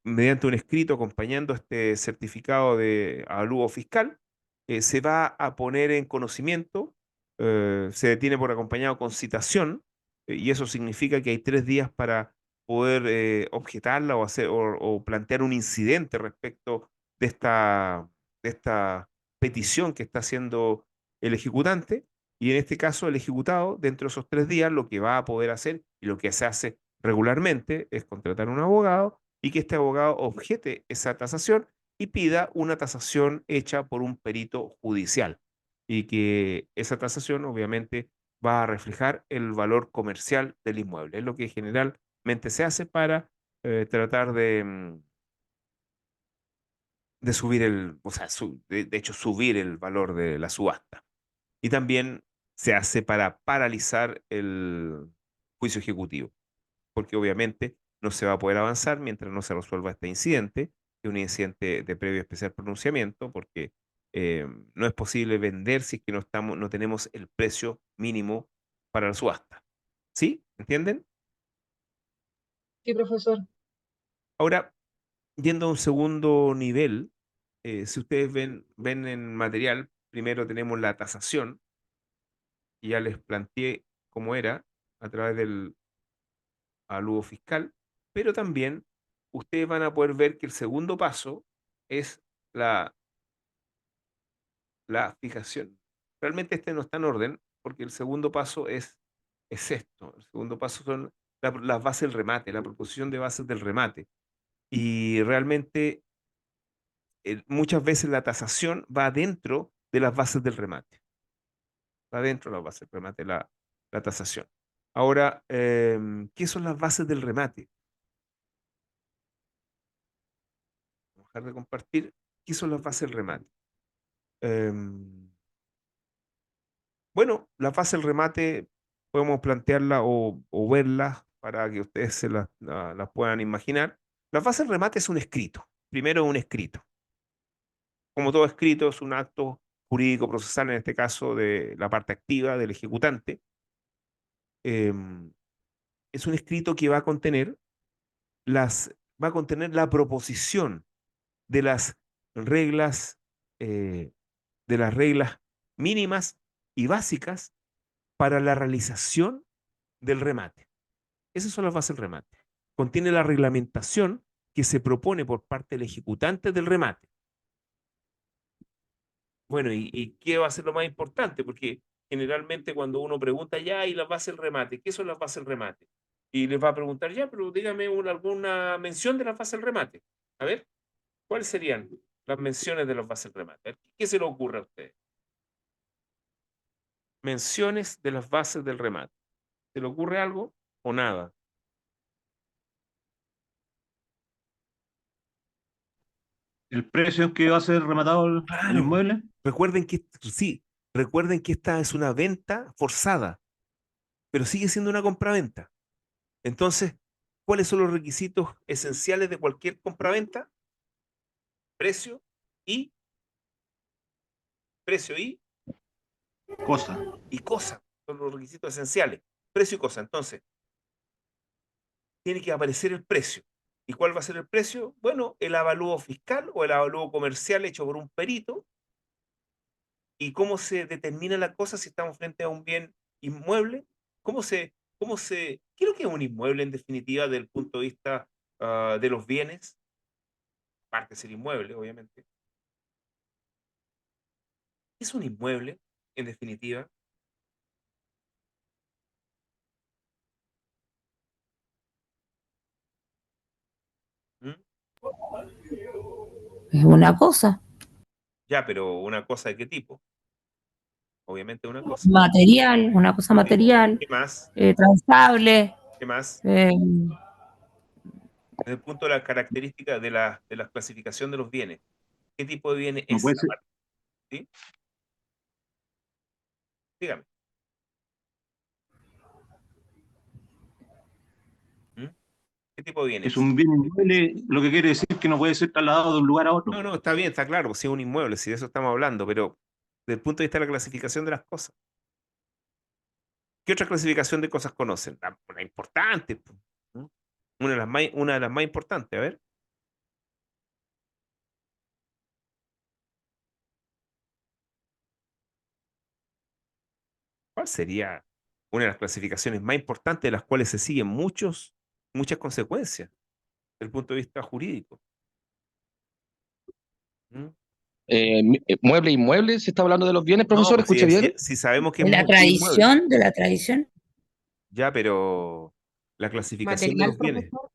mediante un escrito acompañando este certificado de avalúo fiscal, se va a poner en conocimiento, se tiene por acompañado con citación, y eso significa que hay 3 días para poder objetarla o plantear un incidente respecto de esta petición que está haciendo el ejecutante. Y en este caso, el ejecutado, dentro de esos 3 días, lo que va a poder hacer y lo que se hace regularmente es contratar un abogado y que este abogado objete esa tasación y pida una tasación hecha por un perito judicial. Y que esa tasación, obviamente, va a reflejar el valor comercial del inmueble. Es lo que generalmente se hace para tratar de subir o sea, de hecho, subir el valor de la subasta. Y también se hace para paralizar el juicio ejecutivo, porque obviamente no se va a poder avanzar mientras no se resuelva este incidente, que es un incidente de previo especial pronunciamiento, porque no es posible vender si es que no tenemos el precio mínimo para la subasta. ¿Sí? ¿Entienden? Sí, profesor. Ahora, yendo a un segundo nivel, si ustedes ven en material, primero tenemos la tasación, y ya les planteé cómo era a través del avalúo fiscal, pero también ustedes van a poder ver que el segundo paso es la, la fijación. Realmente este no está en orden, porque el segundo paso es esto. El segundo paso son las bases del remate, la proposición de bases del remate. Y realmente muchas veces la tasación va dentro de las bases del remate. Va dentro de las bases del remate la tasación. Ahora, ¿qué son las bases del remate? Vamos a dejar de compartir. ¿Qué son las bases del remate? Bueno, las bases del remate podemos plantearla o verlas para que ustedes las puedan imaginar. Las bases del remate es un escrito. Primero un escrito. Como todo escrito, es un acto jurídico procesal, en este caso de la parte activa del ejecutante. Em, es un escrito que va a contener la proposición de las reglas, de las reglas mínimas y básicas para la realización del remate. Esas son las bases del remate. Contiene la reglamentación que se propone por parte del ejecutante del remate. Bueno, ¿y qué va a ser lo más importante? Porque generalmente cuando uno pregunta, ya, ¿y las bases del remate? ¿Qué son las bases del remate? Y les va a preguntar, ya, pero dígame alguna mención de las bases del remate. A ver, ¿cuáles serían las menciones de las bases del remate? A ver, ¿qué se le ocurre a ustedes? Menciones de las bases del remate. ¿Se le ocurre algo o nada? El precio que va a ser rematado el Claro. inmueble. Recuerden que, sí, recuerden que esta es una venta forzada, pero sigue siendo una compraventa. Entonces, ¿cuáles son los requisitos esenciales de cualquier compraventa? Precio y Cosa. cosa. Son los requisitos esenciales. Precio y cosa. Entonces, tiene que aparecer el precio. ¿Y cuál va a ser el precio? Bueno, el avalúo fiscal o el avalúo comercial hecho por un perito. ¿Y cómo se determina la cosa si estamos frente a un bien inmueble? ¿Qué es lo que es un inmueble en definitiva desde el punto de vista de los bienes? Aparte de ser inmueble, obviamente. ¿Qué es un inmueble en definitiva? ¿Mm? Es una cosa, Ya, pero ¿una cosa de qué tipo? Obviamente una cosa. material, una cosa material, ¿Qué más? transable. ¿Qué más? eh, Desde el punto de la característica de la clasificación de los bienes. ¿Qué tipo de bienes No es? puede ser. ¿Sí? Dígame. ¿Mm? ¿Qué tipo de bienes? Es un bien inmueble, lo que quiere decir que no puede ser trasladado de un lugar a otro. No, está bien, está claro, si es un inmueble, si de eso estamos hablando, pero desde el punto de vista de la clasificación de las cosas. ¿Qué otra clasificación de cosas conocen? Una importante, pues, ¿no? Una de las más importantes, a ver. ¿Cuál sería una de las clasificaciones más importantes de las cuales se siguen muchas consecuencias desde el punto de vista jurídico? ¿Mm? Mueble, inmueble, ¿se está hablando de los bienes, No, profesor? pues ¿Escuché bien? si sabemos que es de la inmueble, tradición, ya, pero la clasificación de Material, los bienes, profesor.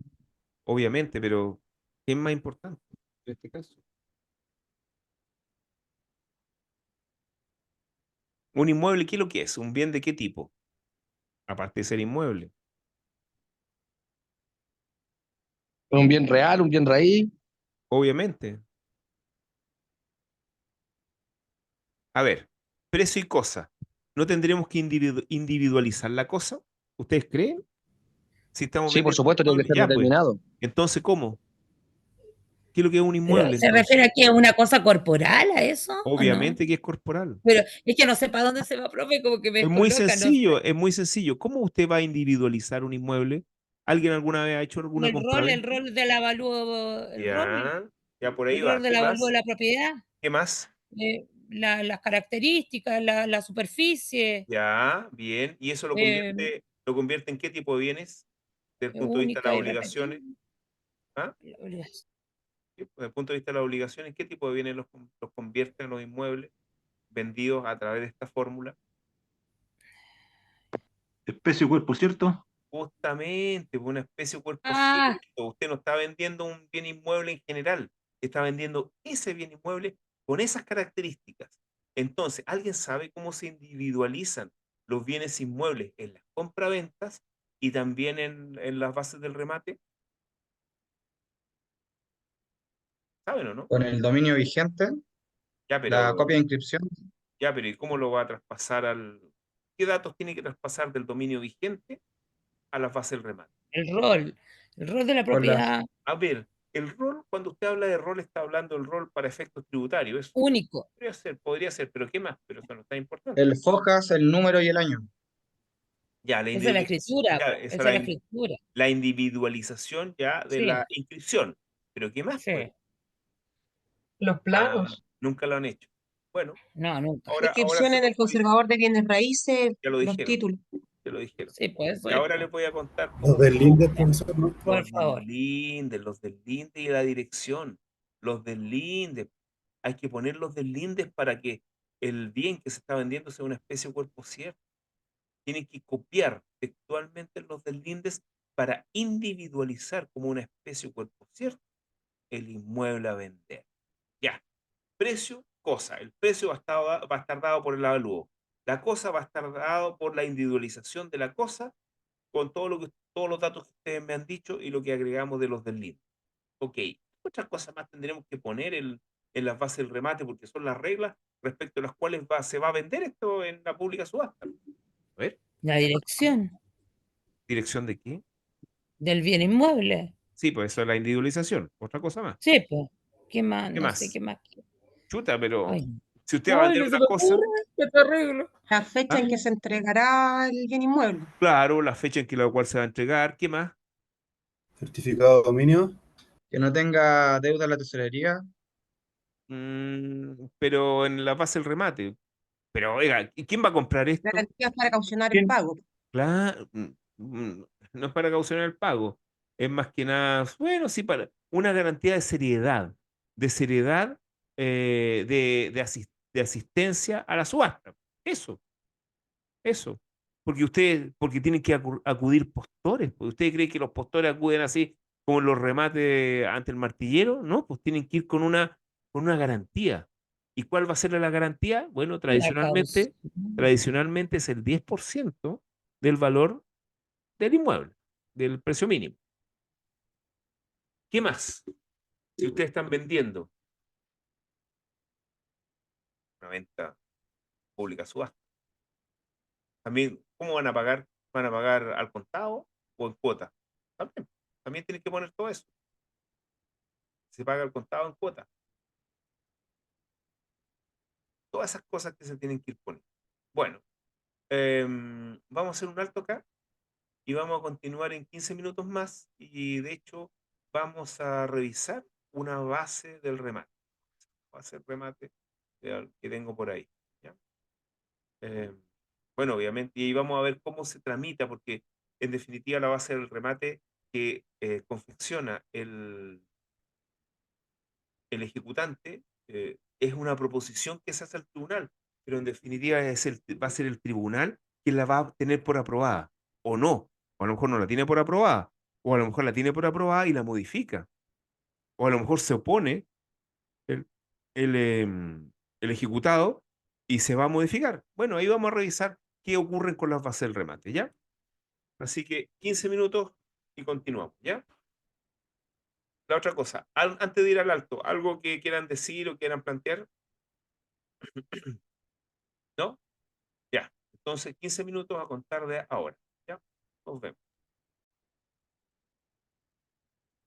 obviamente, pero ¿qué es más importante en este caso? Un inmueble, ¿qué es lo que es? ¿Un bien de qué tipo? Aparte de ser inmueble. Un bien real, un bien raíz. Obviamente. A ver, precio y cosa. ¿No tendremos que individualizar la cosa? ¿Ustedes creen? Si estamos Sí, por vendiendo un supuesto, tiene que inmueble, ser ya pues. determinado. Entonces, ¿cómo? ¿Qué es lo que es un pero inmueble ¿se entonces? refiere a que es una cosa corporal a eso o no? Obviamente que es corporal. Pero es que no sé para dónde se va, profe, como que me Es muy descoloca, no sé. sencillo, es muy sencillo. ¿Cómo usted va a individualizar un inmueble? ¿Alguien alguna vez ha hecho alguna El compraventa? rol del avalúo, Ya por ahí el va. rol ¿Qué del avalúo más? de la propiedad, ¿Qué más? las características, la superficie, Ya, bien. ¿Y eso eh, lo convierte en qué tipo de bienes? Desde el punto de vista de única las y obligaciones. repetible. ¿Ah? Sí, desde el punto de vista de las obligaciones, ¿qué tipo de bienes los convierte en los inmuebles vendidos a través de esta fórmula? Especie y cuerpo, ¿cierto? Justamente, pues, una especie de cuerpo Ah, cierto. Usted no está vendiendo un bien inmueble en general, está vendiendo ese bien inmueble con esas características. Entonces, ¿alguien sabe cómo se individualizan los bienes inmuebles en las compraventas y también en las bases del remate? ¿Saben o no? Con el dominio vigente, Ya, la pero, copia de inscripción, ¿y cómo lo va a traspasar ¿Qué datos tiene que traspasar del dominio vigente a las bases del remate? el rol de la con la, propiedad A ver, el rol, cuando usted habla de rol, está hablando del rol para efectos tributarios. Eso único. podría ser, pero ¿qué más? Pero eso no está importante. el FOJAS, el número y el año. Ya, Esa es la escritura, ya, esa es la escritura. la individualización ya de Sí, la inscripción. Pero ¿qué más, pues? sí. Los planos. Nunca lo han hecho. Bueno, No, nunca. ahora Inscripción se en el formaliza, conservador de bienes raíces, ya lo los dijeron, títulos. ya lo dijeron. Sí, pues eso Y es, ahora po. les voy a contar Los cómo del INDES, profesor, ¿no? Por los favor. los del LINDE y la dirección, los del LINDE. Hay que poner los del LINDE para que el bien que se está vendiendo sea una especie de cuerpo cierto. Tienen que copiar textualmente los del LINDES para individualizar como una especie de cuerpo cierto el inmueble a vender. Ya. Precio, cosa. El precio va a estar dado por el avalúo. La cosa va a estar dado por la individualización de la cosa con todos los datos que ustedes me han dicho y lo que agregamos de los del LINDE. Ok. Otras cosas más tendremos que poner en las bases del remate porque son las reglas respecto a las cuales se va a vender esto en la pública subasta. A ver, La dirección ¿dirección de qué? del bien inmueble. Sí, pues eso es la individualización. Otra cosa más. Sí, pues. ¿Qué más? ¿Qué No sé más? qué más. Chuta, pero Ay, si usted va a ay, vender no se una me cosa, ocurre. Qué terrible. La fecha ¿ah? en que se entregará el bien inmueble. Claro, la fecha en que la cual se va a entregar, ¿qué más? Certificado de dominio. Que no tenga deuda en la tesorería. Pero en la base del remate. Pero oiga, ¿y quién va a comprar esto? Garantías para caucionar el ¿Quién? pago. Claro, no es para caucionar el pago, es más que nada, bueno, sí, para una garantía de seriedad de asistencia a la subasta. Eso. Porque tienen que acudir postores. Porque ¿usted cree que los postores acuden así como en los remates ante el martillero? No, pues tienen que ir con una garantía. ¿Y cuál va a ser la garantía? Bueno, La tradicionalmente causa. es el 10% del valor del inmueble, del precio mínimo. ¿Qué más? Si ustedes están vendiendo una venta pública subasta, también, ¿cómo van a pagar? ¿Van a pagar al contado o en cuota? También tienen que poner todo eso. Se paga al contado en cuota. Todas esas cosas que se tienen que ir poniendo. Bueno, vamos a hacer un alto acá y vamos a continuar en 15 minutos más y de hecho vamos a revisar una base del remate. Base del remate que tengo por ahí. ¿Ya? Bueno, obviamente, y ahí vamos a ver cómo se tramita, porque en definitiva la base del remate que confecciona el ejecutante es una proposición que se hace al tribunal, pero en definitiva va a ser el tribunal quien la va a tener por aprobada, o no, o a lo mejor no la tiene por aprobada, o a lo mejor la tiene por aprobada y la modifica, o a lo mejor se opone el, el ejecutado y se va a modificar. Bueno, ahí vamos a revisar qué ocurre con las bases del remate, ¿ya? Así que 15 minutos y continuamos, ¿ya? La otra cosa, antes de ir al alto, ¿algo que quieran decir o quieran plantear? ¿No? Ya. Entonces, 15 minutos a contar de ahora, ¿ya? Nos vemos.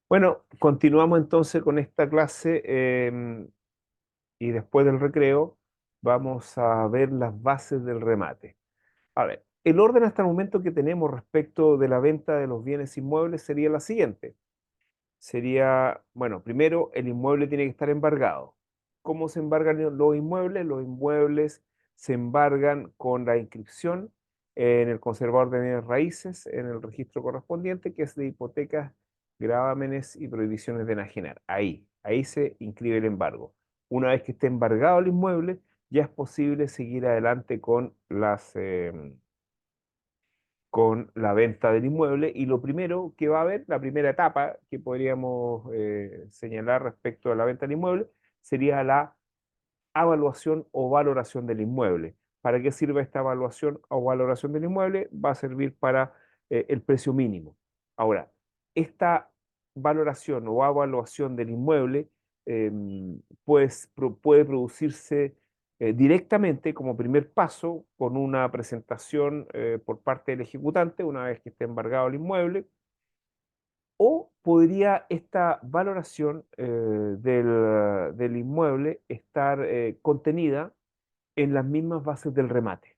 Bueno, continuamos entonces con esta clase y después del recreo vamos a ver las bases del remate. A ver, el orden hasta el momento que tenemos respecto de la venta de los bienes inmuebles sería la siguiente. Sería, bueno, primero el inmueble tiene que estar embargado. ¿Cómo se embargan los inmuebles? Los inmuebles se embargan con la inscripción en el conservador de bienes raíces, en el registro correspondiente, que es de hipotecas, gravámenes y prohibiciones de enajenar. Ahí se inscribe el embargo. Una vez que esté embargado el inmueble, ya es posible seguir adelante con la venta del inmueble y lo primero que va a haber, la primera etapa que podríamos señalar respecto a la venta del inmueble, sería la evaluación o valoración del inmueble. ¿Para qué sirve esta evaluación o valoración del inmueble? Va a servir para el precio mínimo. Ahora, esta valoración o evaluación del inmueble pues, puede producirse directamente como primer paso con una presentación por parte del ejecutante una vez que esté embargado el inmueble, o podría esta valoración del inmueble estar contenida en las mismas bases del remate.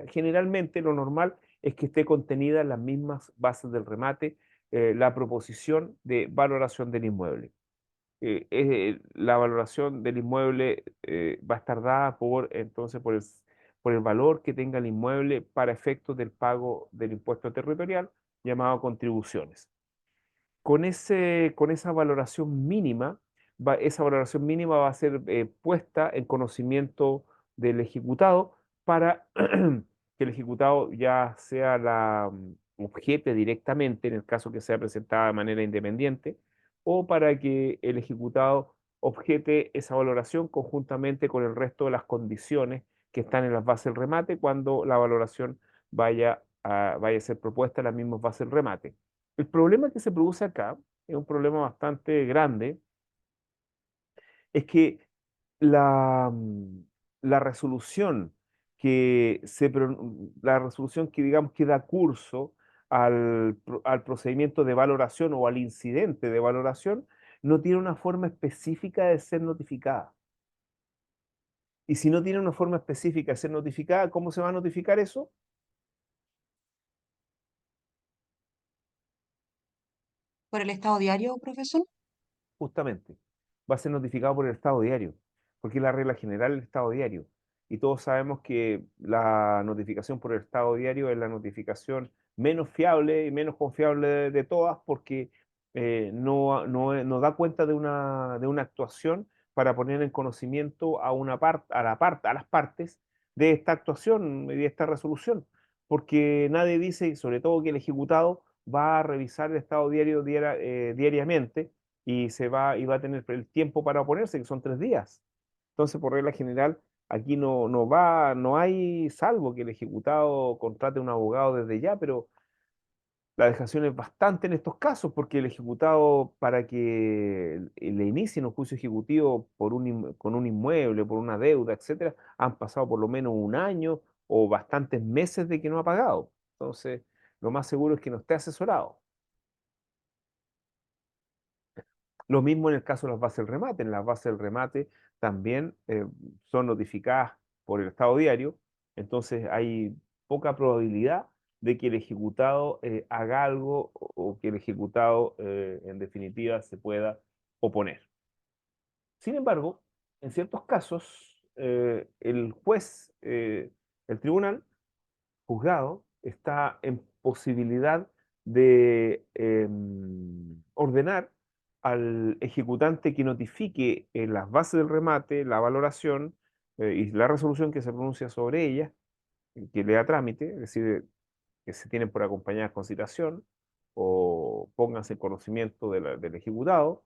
Generalmente lo normal es que esté contenida en las mismas bases del remate la proposición de valoración del inmueble. la valoración del inmueble va a estar dada entonces por el valor que tenga el inmueble para efectos del pago del impuesto territorial, llamado contribuciones. Con esa valoración mínima, esa valoración mínima va a ser puesta en conocimiento del ejecutado para que el ejecutado ya sea objete directamente, en el caso que sea presentada de manera independiente, o para que el ejecutado objete esa valoración conjuntamente con el resto de las condiciones que están en las bases del remate cuando la valoración vaya a ser propuesta en las mismas bases del remate. El problema que se produce acá es un problema bastante grande, es que la, mm, la resolución la resolución que digamos que da curso al procedimiento de valoración o al incidente de valoración no tiene una forma específica de ser notificada. Y si no tiene una forma específica de ser notificada, ¿cómo se va a notificar eso? ¿Por el estado diario, profesor? Justamente, va a ser notificado por el Estado diario, porque es la regla general del Estado diario. Y todos sabemos que la notificación por el Estado diario es la notificación menos fiable y menos confiable de todas, porque no da cuenta de una actuación para poner en conocimiento a las partes de esta actuación y de esta resolución, porque nadie dice, sobre todo que el ejecutado va a revisar el Estado diario diariamente y va a tener el tiempo para oponerse, que son 3 días. Entonces, por regla general, aquí no hay, salvo que el ejecutado contrate un abogado desde ya, pero la dejación es bastante en estos casos, porque el ejecutado, para que le inicien un juicio ejecutivo con un inmueble, por una deuda, etcétera, han pasado por lo menos un año o bastantes meses de que no ha pagado. Entonces, lo más seguro es que no esté asesorado. Lo mismo en el caso de las bases del remate. En las bases del remate también son notificadas por el Estado diario, entonces hay poca probabilidad de que el ejecutado haga algo o que el ejecutado en definitiva se pueda oponer. Sin embargo, en ciertos casos, el juez, el tribunal, juzgado, está en posibilidad de ordenar al ejecutante que notifique en las bases del remate la valoración y la resolución que se pronuncia sobre ella, que le da trámite, es decir, que se tienen por acompañadas con citación o pónganse en conocimiento del ejecutado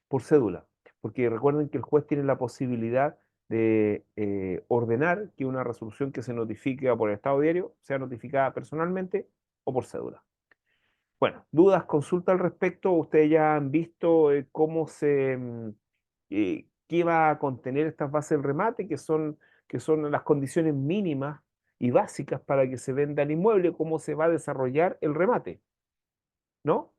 por cédula, porque recuerden que el juez tiene la posibilidad de ordenar que una resolución que se notifique por el Estado diario sea notificada personalmente o por cédula. Bueno, dudas, consulta al respecto. Ustedes ya han visto qué va a contener estas bases del remate, que son las condiciones mínimas y básicas para que se venda el inmueble, cómo se va a desarrollar el remate, ¿no?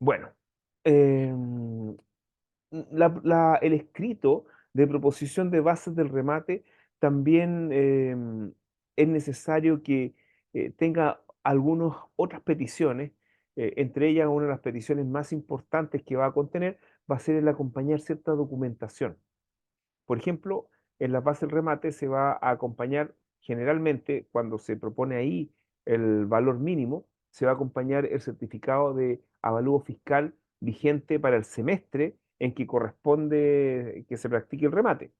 Bueno, em, el escrito de proposición de bases del remate también es necesario que tenga algunas otras peticiones, entre ellas una de las peticiones más importantes que va a contener va a ser el acompañar cierta documentación. Por ejemplo, en la base del remate se va a acompañar generalmente, cuando se propone ahí el valor mínimo, se va a acompañar el certificado de avalúo fiscal vigente para el semestre en que corresponde que se practique el remate.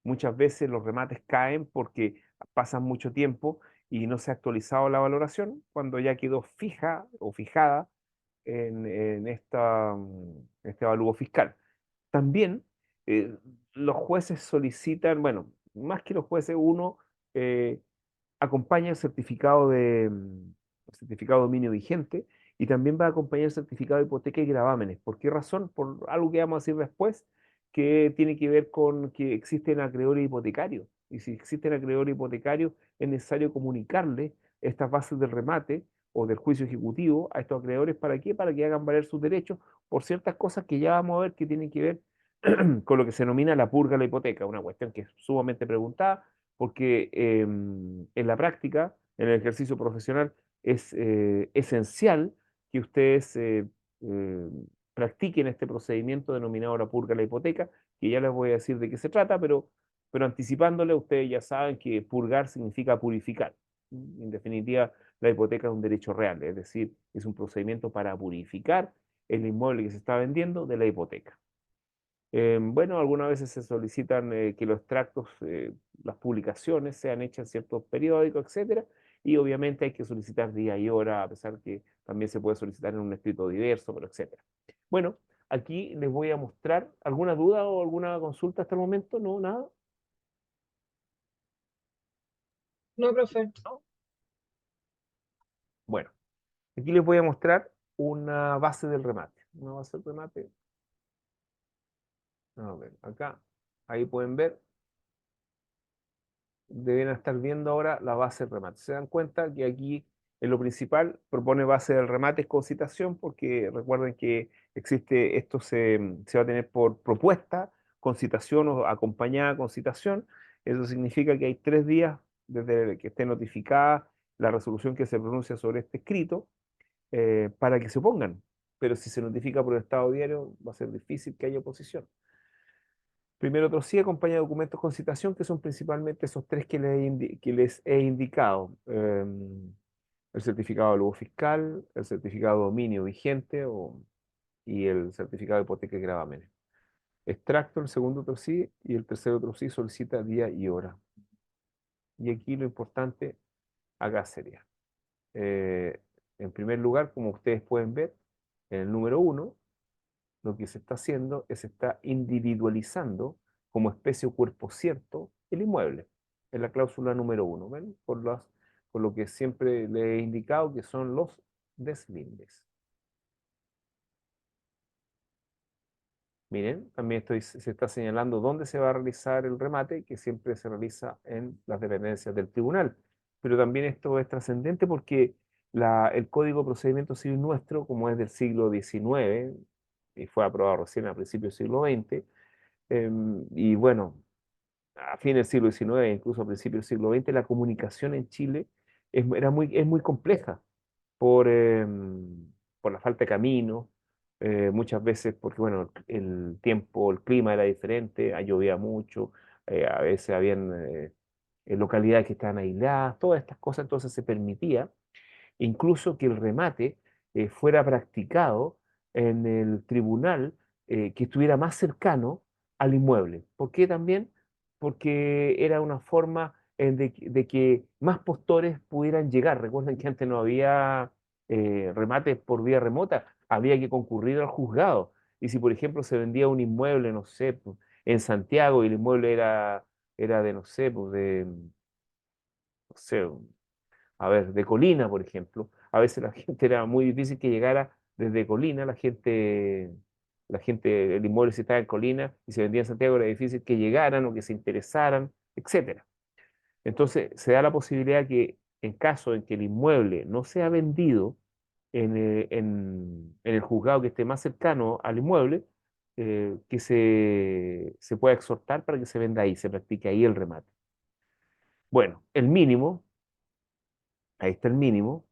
Muchas veces los remates caen porque pasan mucho tiempo y no se ha actualizado la valoración cuando ya quedó fija o fijada en este avalúo fiscal. También los jueces solicitan, bueno, más que los jueces, uno acompaña el certificado de dominio vigente y también va a acompañar el certificado de hipoteca y gravámenes. ¿Por qué razón? Por algo que vamos a decir después, que tiene que ver con que existen acreedores hipotecarios. Y si existen acreedores hipotecarios, es necesario comunicarle estas bases del remate o del juicio ejecutivo a estos acreedores. ¿Para qué? Para que hagan valer sus derechos por ciertas cosas que ya vamos a ver que tienen que ver con lo que se denomina la purga de la hipoteca, una cuestión que es sumamente preguntada, porque en la práctica, en el ejercicio profesional, es esencial que ustedes practiquen este procedimiento denominado la purga de la hipoteca, que ya les voy a decir de qué se trata, pero anticipándole, ustedes ya saben que purgar significa purificar. En definitiva, la hipoteca es un derecho real, es decir, es un procedimiento para purificar el inmueble que se está vendiendo de la hipoteca. Bueno, algunas veces se solicitan que los extractos, las publicaciones sean hechas en ciertos periódicos, etcétera, y obviamente hay que solicitar día y hora, a pesar que también se puede solicitar en un escrito diverso, pero etcétera. Bueno, aquí les voy a mostrar alguna duda o alguna consulta hasta el momento, ¿no? Nada. No, profe. Bueno, aquí les voy a mostrar una base del remate. Una base del remate. A ver, acá, ahí pueden ver. Deben estar viendo ahora la base del remate. Se dan cuenta que aquí en lo principal propone base del remate con citación, porque recuerden que existe, esto se va a tener por propuesta, con citación o acompañada con citación. Eso significa que hay 3 días desde que esté notificada la resolución que se pronuncia sobre este escrito para que se opongan. Pero si se notifica por el Estado diario, va a ser difícil que haya oposición. Primero otro sí acompaña de documentos con citación, que son principalmente esos 3 que les he indicado. El certificado de lujo fiscal, el certificado de dominio vigente y el certificado de hipoteca y gravámenes. Extracto, el segundo otro sí, y el tercero otro sí solicita día y hora. Y aquí lo importante acá sería, en primer lugar, como ustedes pueden ver, en el número 1, lo que se está haciendo es se está individualizando como especie o cuerpo cierto el inmueble. Es la cláusula número 1, ¿ven? Por lo que siempre le he indicado que son los deslindes. Miren, también se está señalando dónde se va a realizar el remate, que siempre se realiza en las dependencias del tribunal. Pero también esto es trascendente porque el Código de Procedimiento Civil nuestro, como es del siglo XIX, y fue aprobado recién a principios del siglo XX, y bueno, a fines del siglo XIX, incluso a principios del siglo XX, la comunicación en Chile es muy compleja por la falta de camino, muchas veces porque, bueno, el tiempo, el clima era diferente, llovía mucho, a veces habían localidades que estaban aisladas, todas estas cosas, entonces se permitía incluso que el remate fuera practicado en el tribunal que estuviera más cercano al inmueble. ¿Por qué también? Porque era una forma de que más postores pudieran llegar. Recuerden que antes no había remates por vía remota, había que concurrir al juzgado. Y si, por ejemplo, se vendía un inmueble, no sé, pues, en Santiago y el inmueble era de, no sé, pues no sé, a ver, de Colina, por ejemplo, a veces la gente era muy difícil que llegara desde Colina, el inmueble si estaba en Colina y se vendía en Santiago, era difícil que llegaran o que se interesaran, etcétera. Entonces, se da la posibilidad que en caso en que el inmueble no sea vendido en el juzgado que esté más cercano al inmueble, que se pueda exhortar para que se venda ahí, se practique ahí el remate. Bueno, el mínimo, ahí está el mínimo,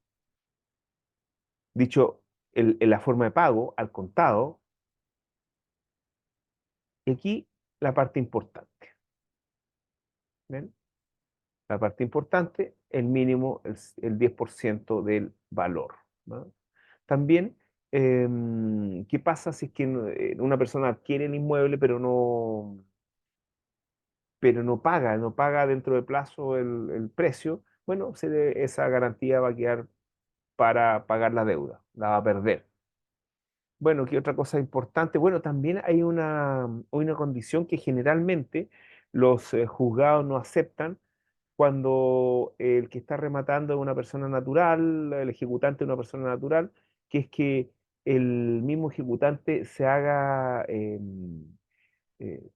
dicho en la forma de pago al contado, y aquí la parte importante. ¿Ven? La parte importante, el mínimo, el 10% del valor, ¿no? También, ¿qué pasa si es que una persona adquiere el inmueble pero no paga dentro del plazo el precio? Bueno, esa garantía va a quedar para pagar la deuda, la va a perder. Bueno, ¿qué otra cosa importante? Bueno, también hay una condición que generalmente los juzgados no aceptan cuando el que está rematando es una persona natural, el ejecutante es una persona natural, que es que el mismo ejecutante se haga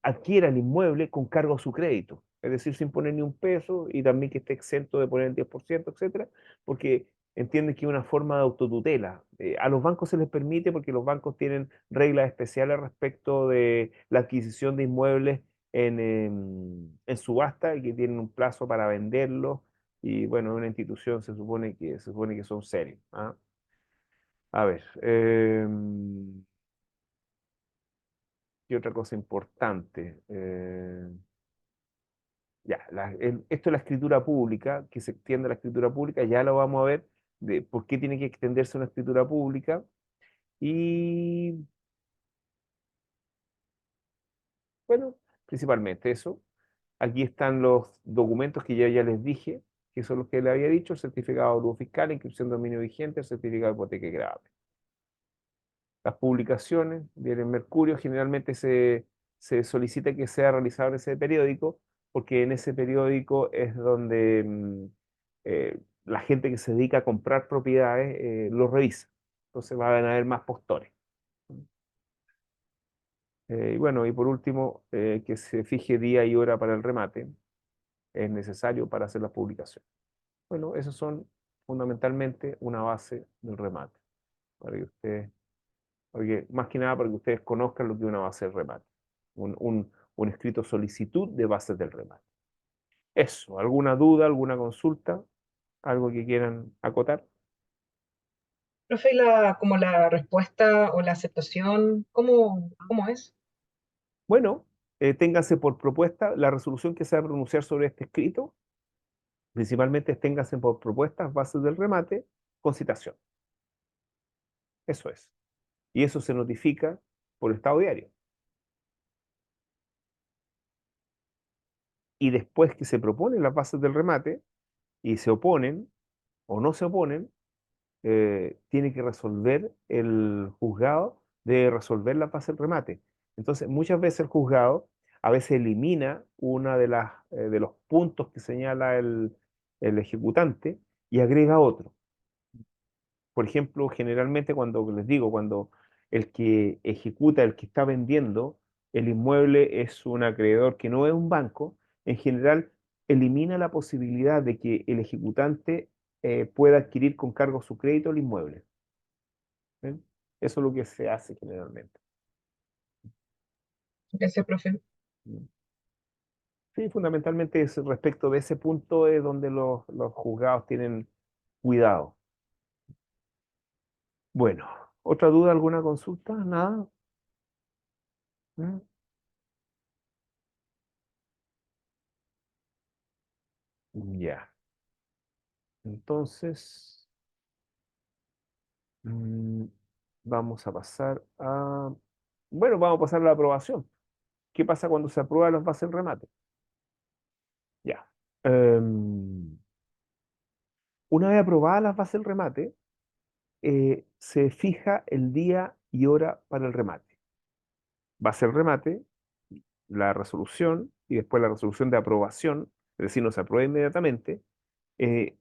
adquiera el inmueble con cargo a su crédito, es decir, sin poner ni un peso y también que esté exento de poner el 10%, etcétera, porque entienden que es una forma de autotutela. A los bancos se les permite porque los bancos tienen reglas especiales respecto de la adquisición de inmuebles en subasta y que tienen un plazo para venderlos y bueno, una institución se supone que son serios, ¿ah? A ver, ¿qué otra cosa importante? Ya, esto es la escritura pública, que se extiende la escritura pública, ya lo vamos a ver de por qué tiene que extenderse una escritura pública. Y bueno, principalmente eso. Aquí están los documentos que ya les dije, que son los que les había dicho: el certificado de urbo fiscal, inscripción de dominio vigente, el certificado de hipoteca grave. Las publicaciones, bien en Mercurio, generalmente se solicita que sea realizado en ese periódico, porque en ese periódico es donde la gente que se dedica a comprar propiedades lo revisa. Entonces van a haber más postores. Y bueno, y por último, que se fije día y hora para el remate, es necesario para hacer las publicaciones. Bueno, esos son fundamentalmente una base del remate, para que ustedes, porque más que nada para que ustedes conozcan lo que es una base del remate, un escrito solicitud de bases del remate. Eso, ¿alguna duda, alguna consulta, algo que quieran acotar? Profe, como la respuesta o la aceptación, ¿cómo es? Bueno, ténganse por propuesta la resolución que se va a pronunciar sobre este escrito, principalmente ténganse por propuestas bases del remate con citación. Eso es. Y eso se notifica por Estado Diario. Y después que se proponen las bases del remate y se oponen o no se oponen, tiene que resolver el juzgado, de resolver las bases del remate. Entonces, muchas veces el juzgado a veces elimina una de los puntos que señala el ejecutante y agrega otro. Por ejemplo, generalmente cuando les digo, cuando el que ejecuta, el que está vendiendo el inmueble es un acreedor que no es un banco, en general elimina la posibilidad de que el ejecutante pueda adquirir con cargo a su crédito el inmueble. ¿Ven? Eso es lo que se hace generalmente. Gracias, profe. Sí, fundamentalmente es respecto de ese punto es donde los juzgados tienen cuidado. Bueno, ¿otra duda, alguna consulta? ¿Nada? ¿Mm? Ya. Entonces, mm, vamos a pasar a... Bueno, vamos a pasar a la aprobación. ¿Qué pasa cuando se aprueban las bases del remate? Ya. Una vez aprobadas las bases del remate, se fija el día y hora para el remate. Va a ser remate, la resolución y después la resolución de aprobación, es decir, no se aprueba inmediatamente. eh,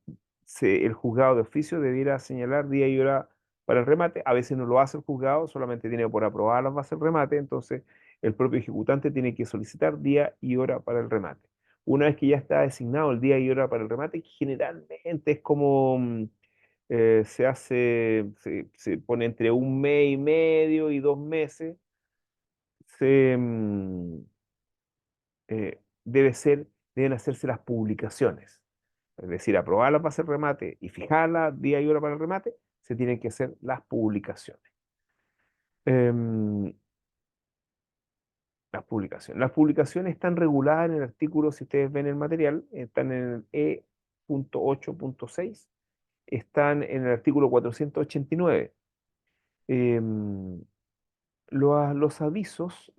el juzgado de oficio debiera señalar día y hora para el remate. A veces no lo hace el juzgado, solamente tiene por aprobar las bases del remate, entonces el propio ejecutante tiene que solicitar día y hora para el remate. Una vez que ya está designado el día y hora para el remate, que generalmente es como se pone entre 1 mes y medio y 2 meses, se, deben hacerse las publicaciones. Es decir, aprobar la base del remate y fijar la día y hora para el remate, se tienen que hacer las publicaciones. Em, las publicaciones están reguladas en el artículo, si ustedes ven el material, están en el E.8.6, están en el artículo 489. Em, los avisos,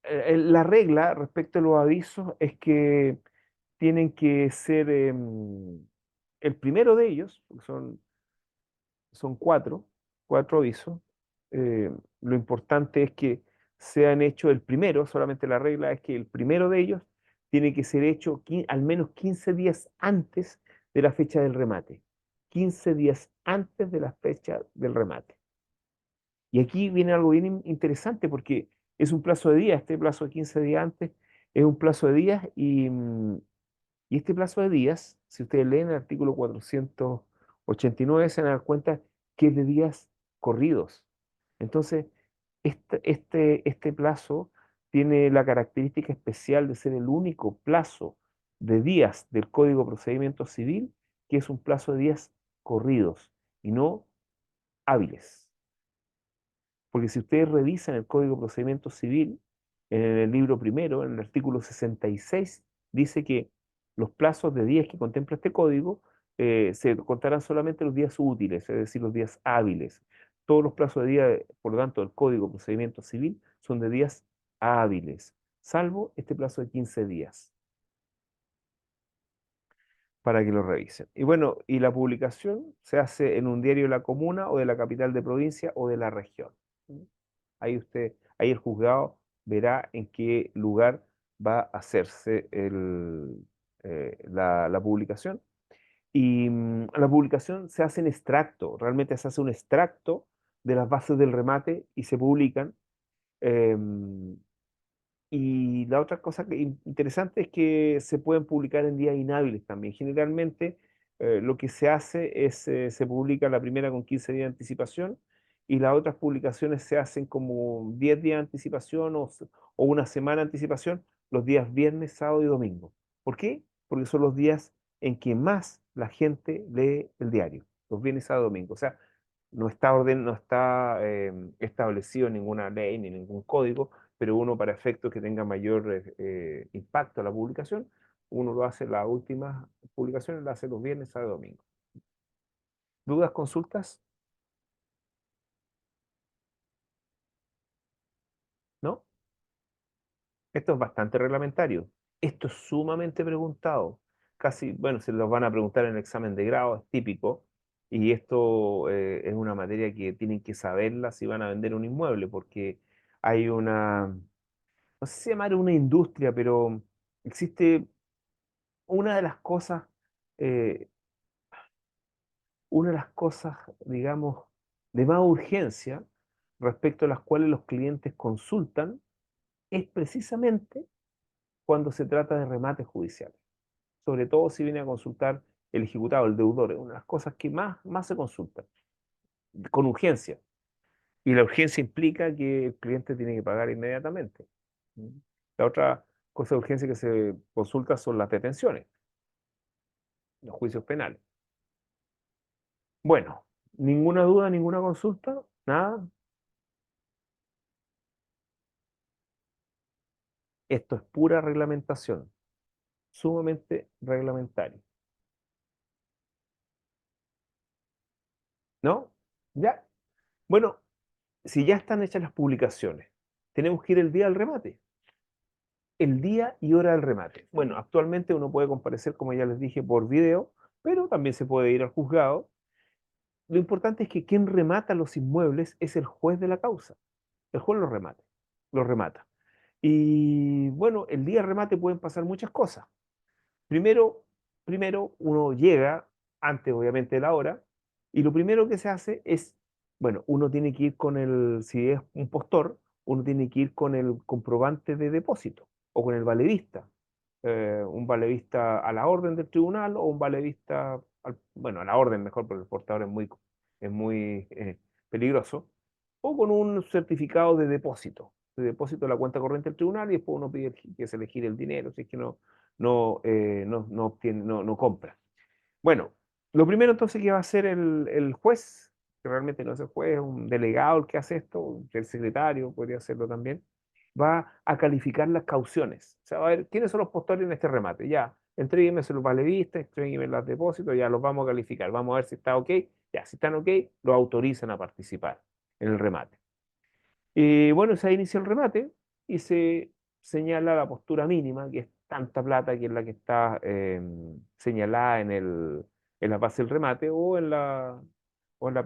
la regla respecto a los avisos es que tienen que ser el primero de ellos, porque son cuatro avisos. Lo importante es que sean hechos el primero, solamente la regla es que el primero de ellos tiene que ser hecho al menos 15 días antes de la fecha del remate. 15 días antes de la fecha del remate. Y aquí viene algo bien interesante porque es un plazo de días, este plazo de 15 días antes es un plazo de días y este plazo de días, si ustedes leen el artículo 489, se van a dar cuenta que es de días corridos. Entonces, este plazo tiene la característica especial de ser el único plazo de días del Código de Procedimiento Civil, que es un plazo de días corridos y no hábiles. Porque si ustedes revisan el Código de Procedimiento Civil, en el libro primero, en el artículo 66, dice que los plazos de días que contempla este código se contarán solamente los días útiles, es decir, los días hábiles. Todos los plazos de día, por lo tanto, del Código de Procedimiento Civil son de días hábiles, salvo este plazo de 15 días, para que lo revisen. Y bueno, y la publicación se hace en un diario de la comuna o de la capital de provincia o de la región. Ahí el juzgado verá en qué lugar va a hacerse la publicación. Y la publicación se hace en extracto, realmente se hace un extracto de las bases del remate y se publican. em, y la otra cosa interesante es que se pueden publicar en días inhábiles también. Generalmente lo que se hace es, se publica la primera con 15 días de anticipación y las otras publicaciones se hacen como 10 días de anticipación o una semana de anticipación los días viernes, sábado y domingo. ¿Por qué? Porque son los días en que más la gente lee el diario, los viernes, sábado y domingo. O sea, no está establecido en ninguna ley ni ningún código, pero uno para efectos que tenga mayor impacto a la publicación, uno lo hace, las últimas publicaciones las hace los viernes, sábado y domingo. ¿Dudas, consultas? ¿No? Esto es bastante reglamentario. Esto es sumamente preguntado. Casi, bueno, se los van a preguntar en el examen de grado, es típico. Y esto es una materia que tienen que saberla si van a vender un inmueble, porque hay una, no sé si llamar una industria, pero existe una de las cosas, eh, una de las cosas, digamos, de más urgencia respecto a las cuales los clientes consultan es precisamente cuando se trata de remates judiciales. Sobre todo si viene a consultar el ejecutado, el deudor, es una de las cosas que más se consultan, con urgencia. Y la urgencia implica que el cliente tiene que pagar inmediatamente. La otra cosa de urgencia que se consulta son las detenciones, los juicios penales. Bueno, ninguna duda, ninguna consulta, nada. Esto es pura reglamentación, sumamente reglamentario. ¿No? Ya. Bueno, si ya están hechas las publicaciones, tenemos que ir el día del remate. El día y hora del remate. Bueno, actualmente uno puede comparecer, como ya les dije, por video, pero también se puede ir al juzgado. Lo importante es que quien remata los inmuebles es el juez de la causa. El juez los remata. Y bueno, el día del remate pueden pasar muchas cosas. Primero uno llega, antes obviamente de la hora, y lo primero que se hace es, bueno, uno tiene que ir con si es un postor, uno tiene que ir con el comprobante de depósito o con el valedista. Un valedista a la orden del tribunal o un valedista, bueno, a la orden mejor, porque el portador es muy peligroso, o con un certificado de depósito de la cuenta corriente del tribunal y después uno pide que se le gire el dinero, si es que no compra. Bueno, lo primero entonces que va a hacer el juez, que realmente no es el juez, es un delegado el que hace esto, el secretario podría hacerlo también, va a calificar las cauciones. O sea, va a ver quiénes son los postores en este remate. Ya, entréguenme los valevistas, entréguenme los depósitos, ya los vamos a calificar. Vamos a ver si está ok. Ya, si están ok, los autorizan a participar en el remate. Y bueno, se inicia el remate y se señala la postura mínima, que es tanta plata, que es la que está señalada en la base del remate o en la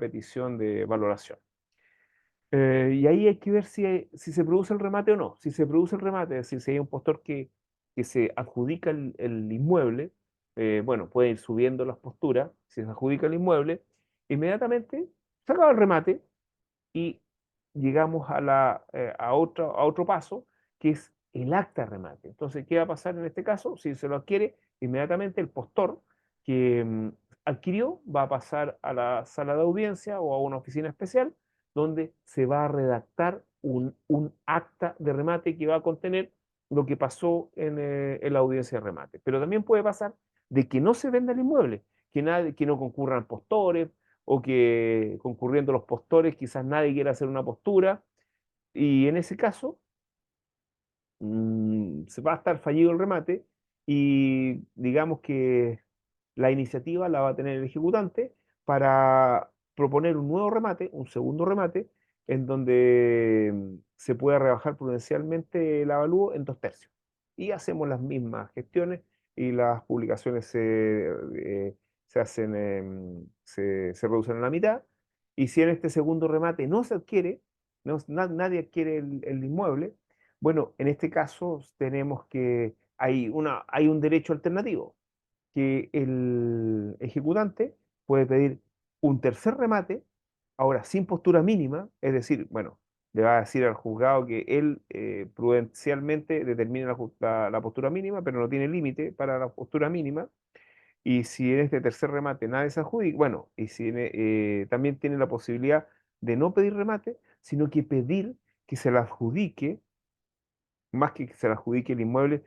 petición de valoración. Y ahí hay que ver si se produce el remate o no. Si se produce el remate, es decir, si hay un postor que se adjudica el inmueble, bueno, puede ir subiendo las posturas, si se adjudica el inmueble, inmediatamente se acaba el remate y llegamos a otro paso, que es el acta de remate. Entonces, ¿qué va a pasar en este caso? Si se lo adquiere, inmediatamente el postor que adquirió va a pasar a la sala de audiencia o a una oficina especial donde se va a redactar un acta de remate que va a contener lo que pasó en la audiencia de remate. Pero también puede pasar de que no se venda el inmueble, que no concurran postores, o que concurriendo los postores quizás nadie quiera hacer una postura, y en ese caso se va a estar fallido el remate y digamos que la iniciativa la va a tener el ejecutante para proponer un nuevo remate, un segundo remate, en donde se pueda rebajar prudencialmente el avalúo en 2/3. Y hacemos las mismas gestiones y las publicaciones se hacen, se reducen a la mitad. Y si en este segundo remate no se adquiere, nadie adquiere el inmueble, bueno, en este caso tenemos que hay un derecho alternativo, que el ejecutante puede pedir un tercer remate, ahora sin postura mínima, es decir, bueno, le va a decir al juzgado que él prudencialmente determine la postura mínima, pero no tiene límite para la postura mínima, y si en este tercer remate nadie se adjudica, bueno, y si también tiene la posibilidad de no pedir remate, sino que pedir que se la adjudique, más que se le adjudique el inmueble,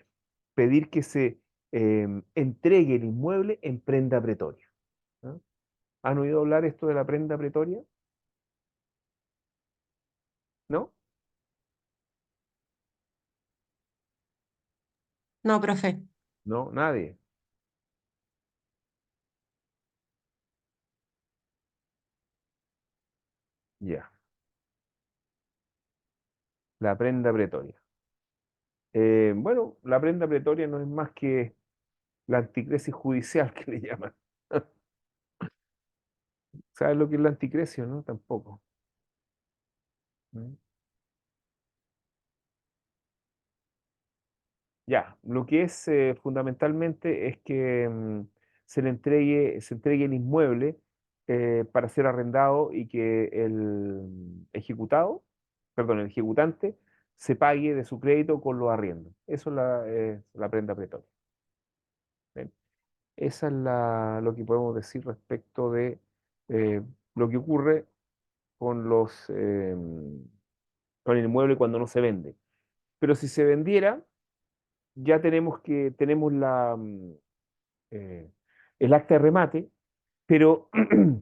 pedir que se entregue el inmueble en prenda pretoria. ¿Ah? ¿Han oído hablar esto de la prenda pretoria? ¿No? No, profe. No, nadie. Ya. La prenda pretoria. Bueno, la prenda pretoria no es más que la anticresis judicial que le llaman. ¿Sabes lo que es la anticresio, no? Tampoco. ¿Mm? Ya, lo que es fundamentalmente es que se entregue el inmueble para ser arrendado y que el ejecutado, perdón, el ejecutante se pague de su crédito con los arriendos. Eso es la prenda pretoria. Bien. Esa es lo que podemos decir respecto de eh, lo que ocurre con con el inmueble cuando no se vende. Pero si se vendiera, ya tenemos el acta de remate, pero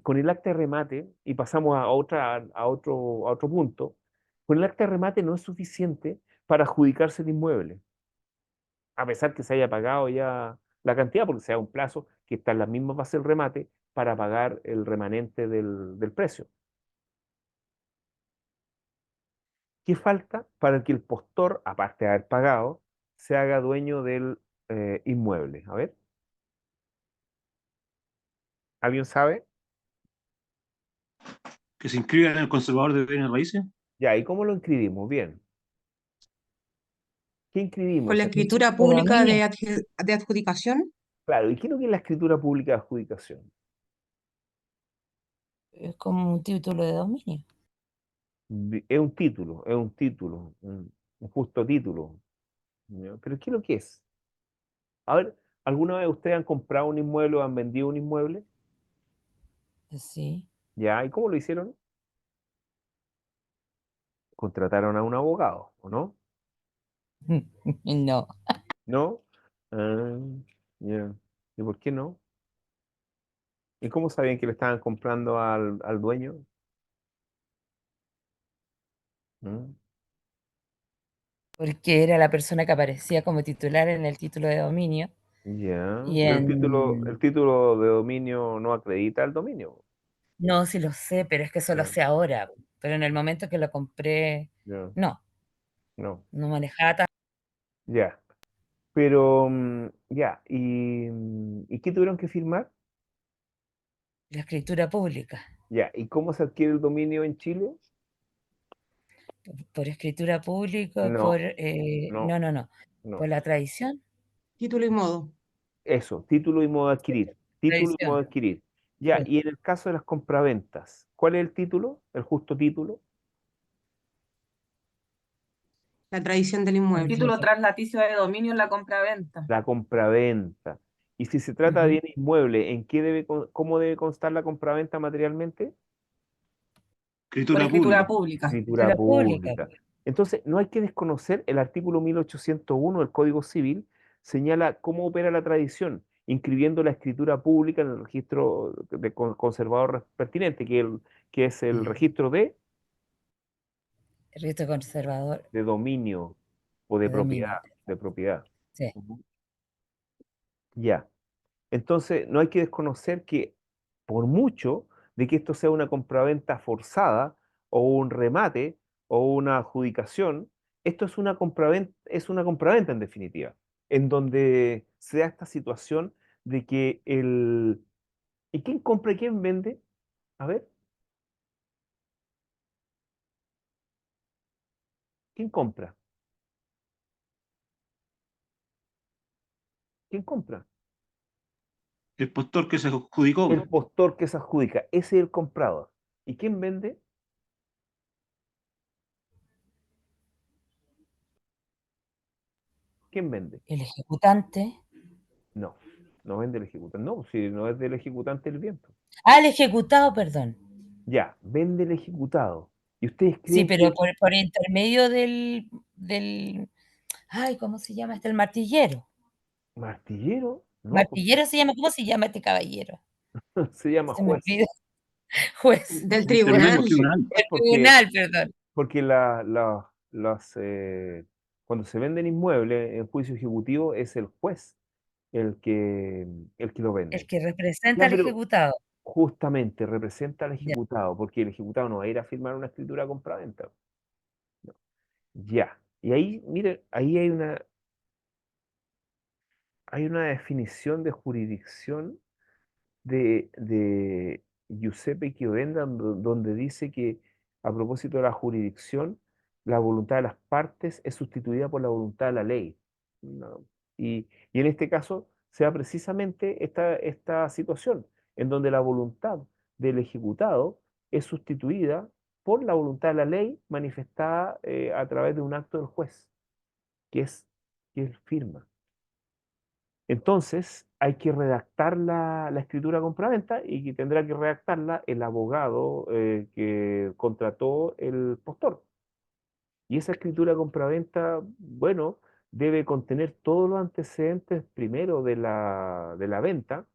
con el acta de remate, y pasamos a otro punto, con el acta de remate no es suficiente para adjudicarse el inmueble, a pesar que se haya pagado ya la cantidad, porque sea un plazo que está en las mismas bases del remate para pagar el remanente del precio. ¿Qué falta para que el postor, aparte de haber pagado, se haga dueño del inmueble? A ver, ¿alguien sabe? Que se inscriban en el conservador de bienes raíces. Ya, ¿y cómo lo inscribimos? Bien. ¿Qué inscribimos? Con la escritura pública de adjudicación. Claro, ¿y qué es lo que es la escritura pública de adjudicación? Es como un título de dominio. Es un título, un justo título. ¿Ya? Pero ¿qué es lo que es? A ver, ¿alguna vez ustedes han comprado un inmueble o han vendido un inmueble? Sí. ¿Ya? ¿Y cómo lo hicieron? Contrataron a un abogado, ¿o no? No. ¿No? Ah, ya. ¿Y por qué no? ¿Y cómo sabían que le estaban comprando al dueño? ¿Mm? Porque era la persona que aparecía como titular en el título de dominio. Ya, Y pero en... el título de dominio no acredita el dominio. No, sí lo sé, pero es que eso lo Ya, sé ahora. Pero en el momento que lo compré, ya, no no, manejaba tan... ya. Pero, ya, ¿y qué tuvieron que firmar? La escritura pública. Ya, ¿y cómo se adquiere el dominio en Chile? Por escritura pública, No, no, no, no, no. Por no. la tradición. Título y modo. Eso, título y modo de adquirir. Título y modo de Tradición. adquirir. Ya, Sí. y en el caso de las compraventas, ¿cuál es el título? ¿El justo título? La tradición del El inmueble. título traslaticio de dominio en la compraventa. La compraventa. Y si se trata de bien inmueble, ¿cómo debe constar la compraventa materialmente? Por Escritura escritura pública. pública. Escritura Escritura pública. pública. Entonces, no hay que desconocer el artículo 1801 del Código Civil, señala cómo opera la tradición inscribiendo la escritura pública en el registro de conservador pertinente, que es el registro El registro conservador de dominio o de de dominio. propiedad. Sí. Ujú. Ya. Entonces, no hay que desconocer que por mucho de que esto sea una compraventa forzada o un remate o una adjudicación, esto es una compraventa en definitiva, en donde se da esta situación de que ¿y quién compra y quién vende? A ver, ¿quién compra? ¿Quién compra? El postor que se adjudicó. El postor que se adjudica, ese es el comprador. ¿Y quién vende? ¿Quién vende? El ejecutante. No, no vende el ejecutante. No, si no es del ejecutante el bien. Ah, el ejecutado, perdón. Ya, vende el ejecutado. ¿Y ustedes Sí, creen pero que por intermedio ay, ¿cómo se llama este? El martillero. martillero? No, pues, Martillero se llama, ¿cómo se llama este caballero? se llama Se me juez. olvida. Juez. Del Intermedio tribunal. tribunal. El Porque, tribunal, perdón. porque cuando se venden inmuebles en juicio ejecutivo es el juez el que, el que lo El vende. que representa Ya, al pero ejecutado. justamente representa al Ya. ejecutado, porque el ejecutado no va a ir a firmar una escritura compraventa. No. Ya. Y ahí, mire, ahí hay una definición de jurisdicción de Giuseppe Chiodenda, donde dice que a propósito de la jurisdicción, la voluntad de las partes es sustituida por la voluntad de la ley. ¿No? Y en este caso se da precisamente esta situación, en donde la voluntad del ejecutado es sustituida por la voluntad de la ley manifestada a través de un acto del juez, que es, que es firma. Entonces, hay que redactar la escritura compraventa y que tendrá que redactarla el abogado que contrató el postor. Y esa escritura compraventa, bueno, debe contener todos los antecedentes primero de la venta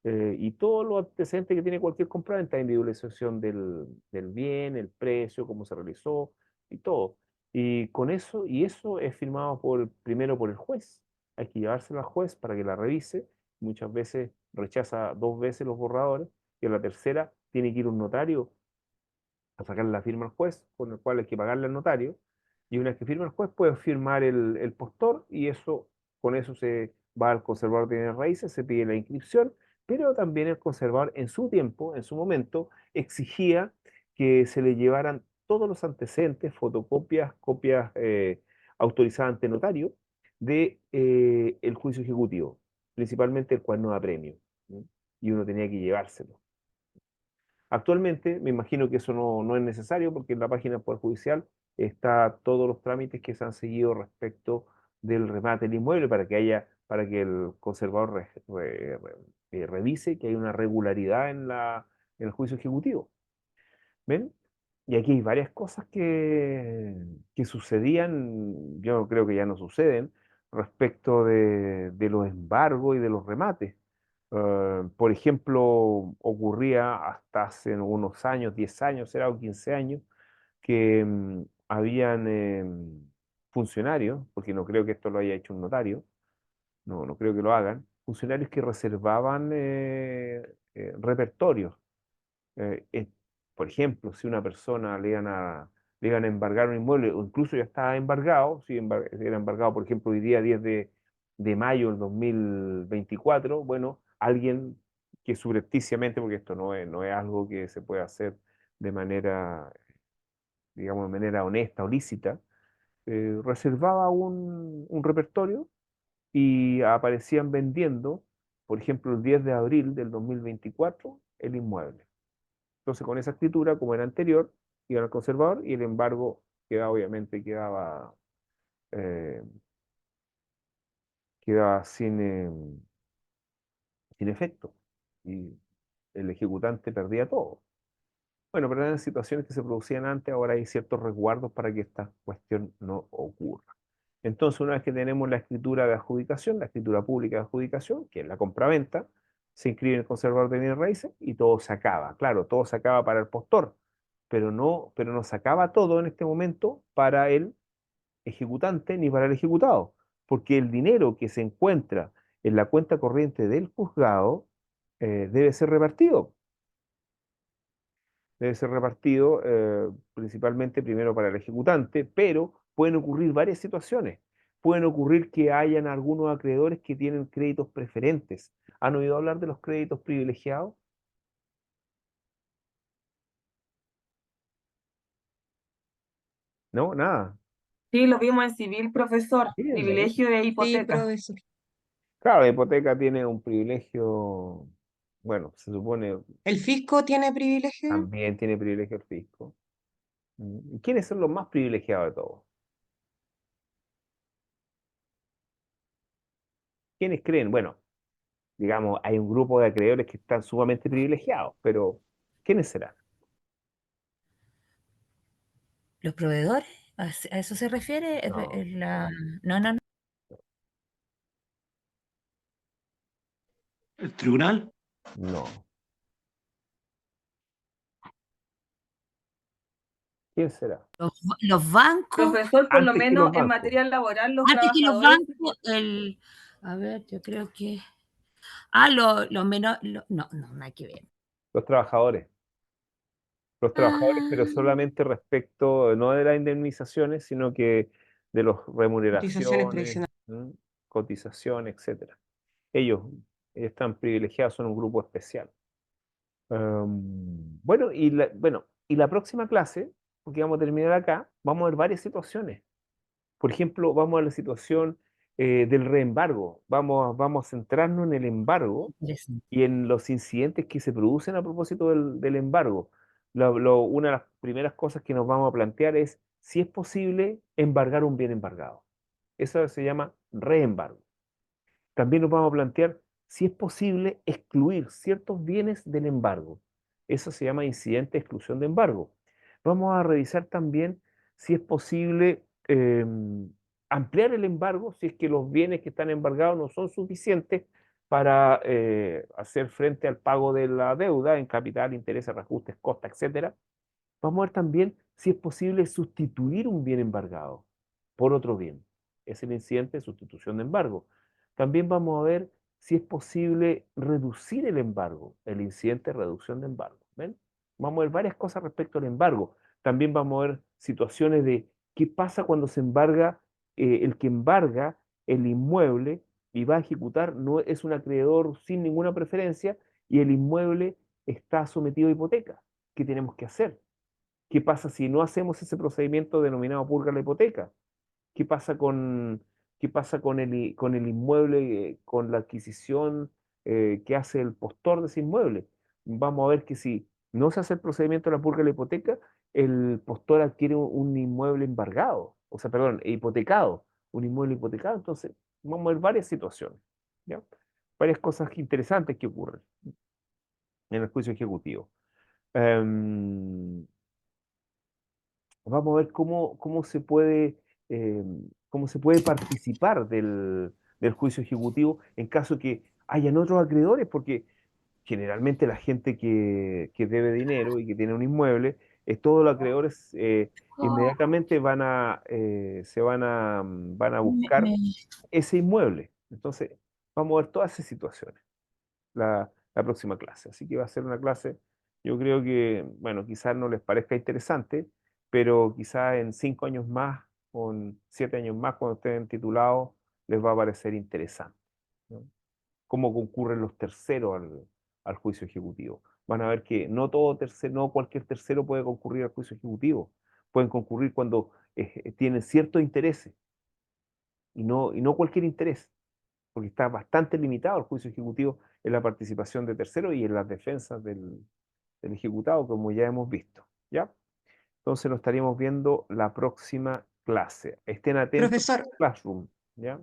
y todos los antecedentes que tiene cualquier compraventa, individualización del bien, el precio, cómo se realizó y todo. Y con eso, y eso es firmado primero por el juez. Hay que llevárselo al juez para que la revise. Muchas veces rechaza 2 veces los borradores y a la tercera tiene que ir un notario a sacarle la firma al juez, con el cual hay que pagarle al notario, y una vez que firma el juez puede firmar el postor y con eso se va al conservador de bienes raíces, se pide la inscripción, pero también el conservador en su tiempo, en su momento, exigía que se le llevaran todos los antecedentes, fotocopias, copias autorizadas ante notario de el juicio ejecutivo, principalmente el cuaderno de apremio, ¿no? Y uno tenía que llevárselo. Actualmente me imagino que eso no es necesario porque en la página del Poder Judicial está todos los trámites que se han seguido respecto del remate del inmueble para que el conservador revise que hay una regularidad en el juicio ejecutivo. ¿Ven? Y aquí hay varias cosas que sucedían, yo creo que ya no suceden, respecto de los embargos y de los remates. Por ejemplo, ocurría hasta hace unos años, 10 años, será o 15 años, que habían funcionarios, porque no creo que esto lo haya hecho un notario, no creo que lo hagan, funcionarios que reservaban repertorios. Eh, eh, por ejemplo, si una persona le iban a embargar un inmueble, o incluso ya estaba embargado, si era embargado, por ejemplo, hoy día 10 de mayo del 2024, bueno, alguien que subrepticiamente, porque esto no es algo que se puede hacer de manera, digamos, de manera honesta o lícita, reservaba un repertorio y aparecían vendiendo, por ejemplo, el 10 de abril del 2024, el inmueble. Entonces, con esa escritura, como era anterior, iban al conservador y el embargo obviamente eh, quedaba sin efecto y el ejecutante perdía todo. Bueno, pero eran situaciones que se producían antes, ahora hay ciertos resguardos para que esta cuestión no ocurra. Entonces, una vez que tenemos la escritura de adjudicación, la escritura pública de adjudicación, que es la compraventa, se inscribe en el conservador de bienes raíces y todo se acaba. Claro, todo se acaba para el postor, pero no se acaba todo en este momento para el ejecutante ni para el ejecutado, porque el dinero que se encuentra en la cuenta corriente del juzgado debe ser repartido. Debe ser repartido principalmente primero para el ejecutante, pero pueden ocurrir varias situaciones. Pueden ocurrir que hayan algunos acreedores que tienen créditos preferentes. ¿Han oído hablar de los créditos privilegiados? No, nada. Sí, lo vimos en civil, profesor. Sí, ¿lo vi? Privilegio de Sí, hipoteca. profesor. Claro, la hipoteca tiene un privilegio, bueno, se supone ¿El fisco tiene privilegio? también tiene privilegio el fisco. ¿Y quiénes son los más privilegiados de todos? ¿Quiénes creen? Bueno, digamos, hay un grupo de acreedores que están sumamente privilegiados, pero ¿quiénes serán? ¿Los proveedores? ¿A eso se refiere? No, No, no, no. ¿El tribunal? no. ¿Quién será? Los bancos, Profesor, por lo Antes que menos los en bancos. materia laboral, los antes que los trabajadores. bancos, a ver, yo creo que, los menos, no, nada que ver. Los trabajadores. Los trabajadores, pero Ah, solamente respecto, no de las indemnizaciones, sino que de las Cotizaciones remuneraciones, previsionales. cotizaciones, etcétera. Ellos están privilegiados, son un grupo especial. Bueno, y la próxima clase, porque vamos a terminar acá, vamos a ver varias situaciones. Por ejemplo, vamos a ver la situación del reembargo. Vamos a centrarnos en el embargo interesante. y en los incidentes que se producen a propósito del embargo. Una de las primeras cosas que nos vamos a plantear es si es posible embargar un bien embargado. Eso se llama reembargo. También nos vamos a plantear si es posible excluir ciertos bienes del embargo. Eso se llama incidente de exclusión de embargo. Vamos a revisar también si es posible ampliar el embargo si es que los bienes que están embargados no son suficientes para hacer frente al pago de la deuda en capital, intereses, reajustes, costas, etcétera. Vamos a ver también si es posible sustituir un bien embargado por otro bien. Es el incidente de sustitución de embargo. También vamos a ver si es posible reducir el embargo, el incidente de reducción de embargo. ¿Ven? Vamos a ver varias cosas respecto al embargo. También vamos a ver situaciones de qué pasa cuando se embarga, el que embarga el inmueble y va a ejecutar, no es un acreedor sin ninguna preferencia y el inmueble está sometido a hipoteca. ¿Qué tenemos que hacer? ¿Qué pasa si no hacemos ese procedimiento denominado purga la hipoteca? ¿Qué pasa con el inmueble, con la adquisición que hace el postor de ese inmueble? Vamos a ver que si no se hace el procedimiento de la purga de la hipoteca, el postor adquiere un inmueble embargado, o sea, perdón, hipotecado, un inmueble hipotecado. Entonces, vamos a ver varias situaciones, ¿ya? Varias cosas interesantes que ocurren en el juicio ejecutivo. Em, Vamos a ver cómo se puede participar del juicio ejecutivo en caso que hayan otros acreedores, porque generalmente la gente que debe dinero y que tiene un inmueble, todos los acreedores inmediatamente van a Me- buscar me- ese inmueble. Entonces, vamos a ver todas esas situaciones la próxima clase. Así que va a ser una clase, yo creo que, bueno, quizás no les parezca interesante, pero quizás en 5 años más o en 7 años más, cuando estén titulados, les va a parecer interesante, ¿no? Cómo concurren los terceros al juicio ejecutivo. Van a ver que no no cualquier tercero puede concurrir al juicio ejecutivo. Pueden concurrir cuando tienen ciertos intereses y no cualquier interés, porque está bastante limitado el juicio ejecutivo en la participación de terceros y en las defensas del ejecutado, como ya hemos visto, ¿ya? Entonces lo estaríamos viendo la próxima clase. Estén atentos Profesor, al Classroom, ¿ya?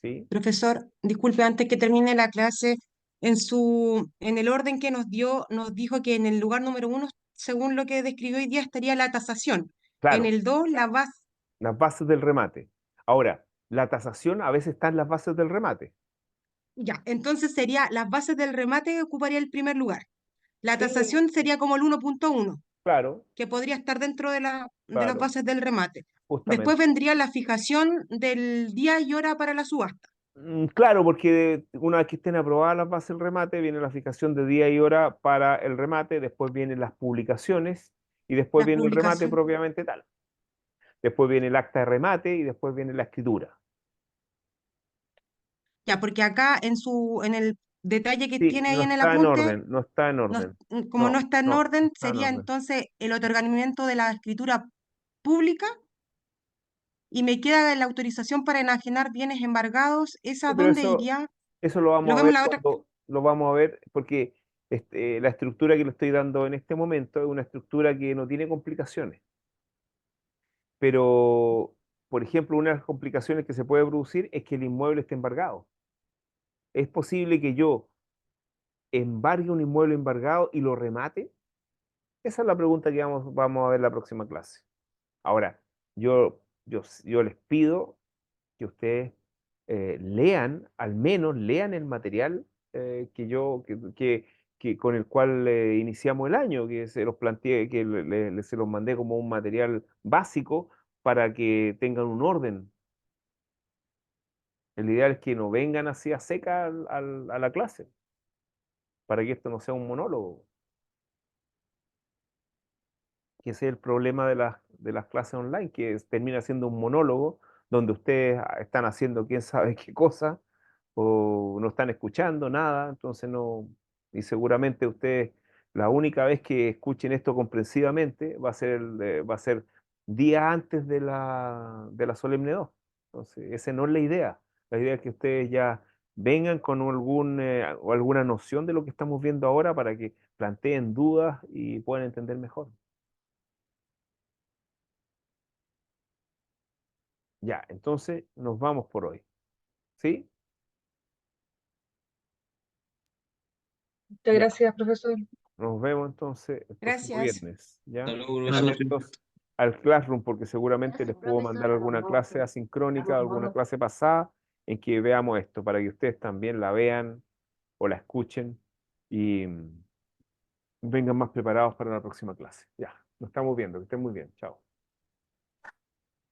¿Sí? profesor, disculpe, antes que termine la clase, en el orden que nos dio, nos dijo que en el lugar número 1, según lo que describió hoy día, estaría la tasación. En Claro, el 2, la base. las bases del remate. Ahora, la tasación a veces está en las bases del remate. Ya, entonces sería las bases del remate que ocuparía el primer lugar. La Sí, tasación sería como el 1.1, claro, que podría estar dentro de las claro, bases del remate. Después justamente. vendría la fijación del día y hora para la subasta. Claro, porque una vez que estén aprobadas las bases del remate, viene la fijación de día y hora para el remate, después vienen las publicaciones y después Las viene el remate publicaciones. propiamente tal. Después viene el acta de remate y después viene la escritura. Ya, porque acá en el detalle que Sí, tiene ahí no en el está en apunte, orden, no está en no- orden. como no No, está en no, no orden, está en sería orden. entonces el otorgamiento de la escritura pública y me queda la autorización para enajenar bienes embargados. Sí, ¿Esa pero dónde iría? eso lo Lo vamos a vemos ver la otra. cuando lo vamos a ver, porque la estructura que le estoy dando en este momento es una estructura que no tiene complicaciones. Pero, por ejemplo, una de las complicaciones que se puede producir es que el inmueble esté embargado. ¿Es posible que yo embargue un inmueble embargado y lo remate? Esa es la pregunta que vamos a ver la próxima clase. Ahora, yo les pido que ustedes lean, al menos lean el material que con el cual iniciamos el año, que se los planteé, que se los mandé como un material básico para que tengan un orden. El ideal es que no vengan así a seca a la clase, para que esto no sea un monólogo, que ese es el problema de las clases online, que termina siendo un monólogo donde ustedes están haciendo quién sabe qué cosa o no están escuchando nada, entonces no, y seguramente ustedes la única vez que escuchen esto comprensivamente va a ser día antes de la Solemne 2. Entonces, esa no es la idea. La idea es que ustedes ya vengan con o alguna noción de lo que estamos viendo ahora para que planteen dudas y puedan entender mejor. Ya, entonces nos vamos por hoy. ¿Sí? Muchas Ya. gracias, profesor. Nos vemos entonces el próximo Gracias. viernes. ¿Ya? Hasta luego, Estén profesor. atentos al Classroom porque seguramente les puedo mandar alguna clase asincrónica, alguna clase pasada en que veamos esto para que ustedes también la vean o la escuchen y vengan más preparados para la próxima clase. Ya, nos estamos viendo. Que estén muy bien. Chao.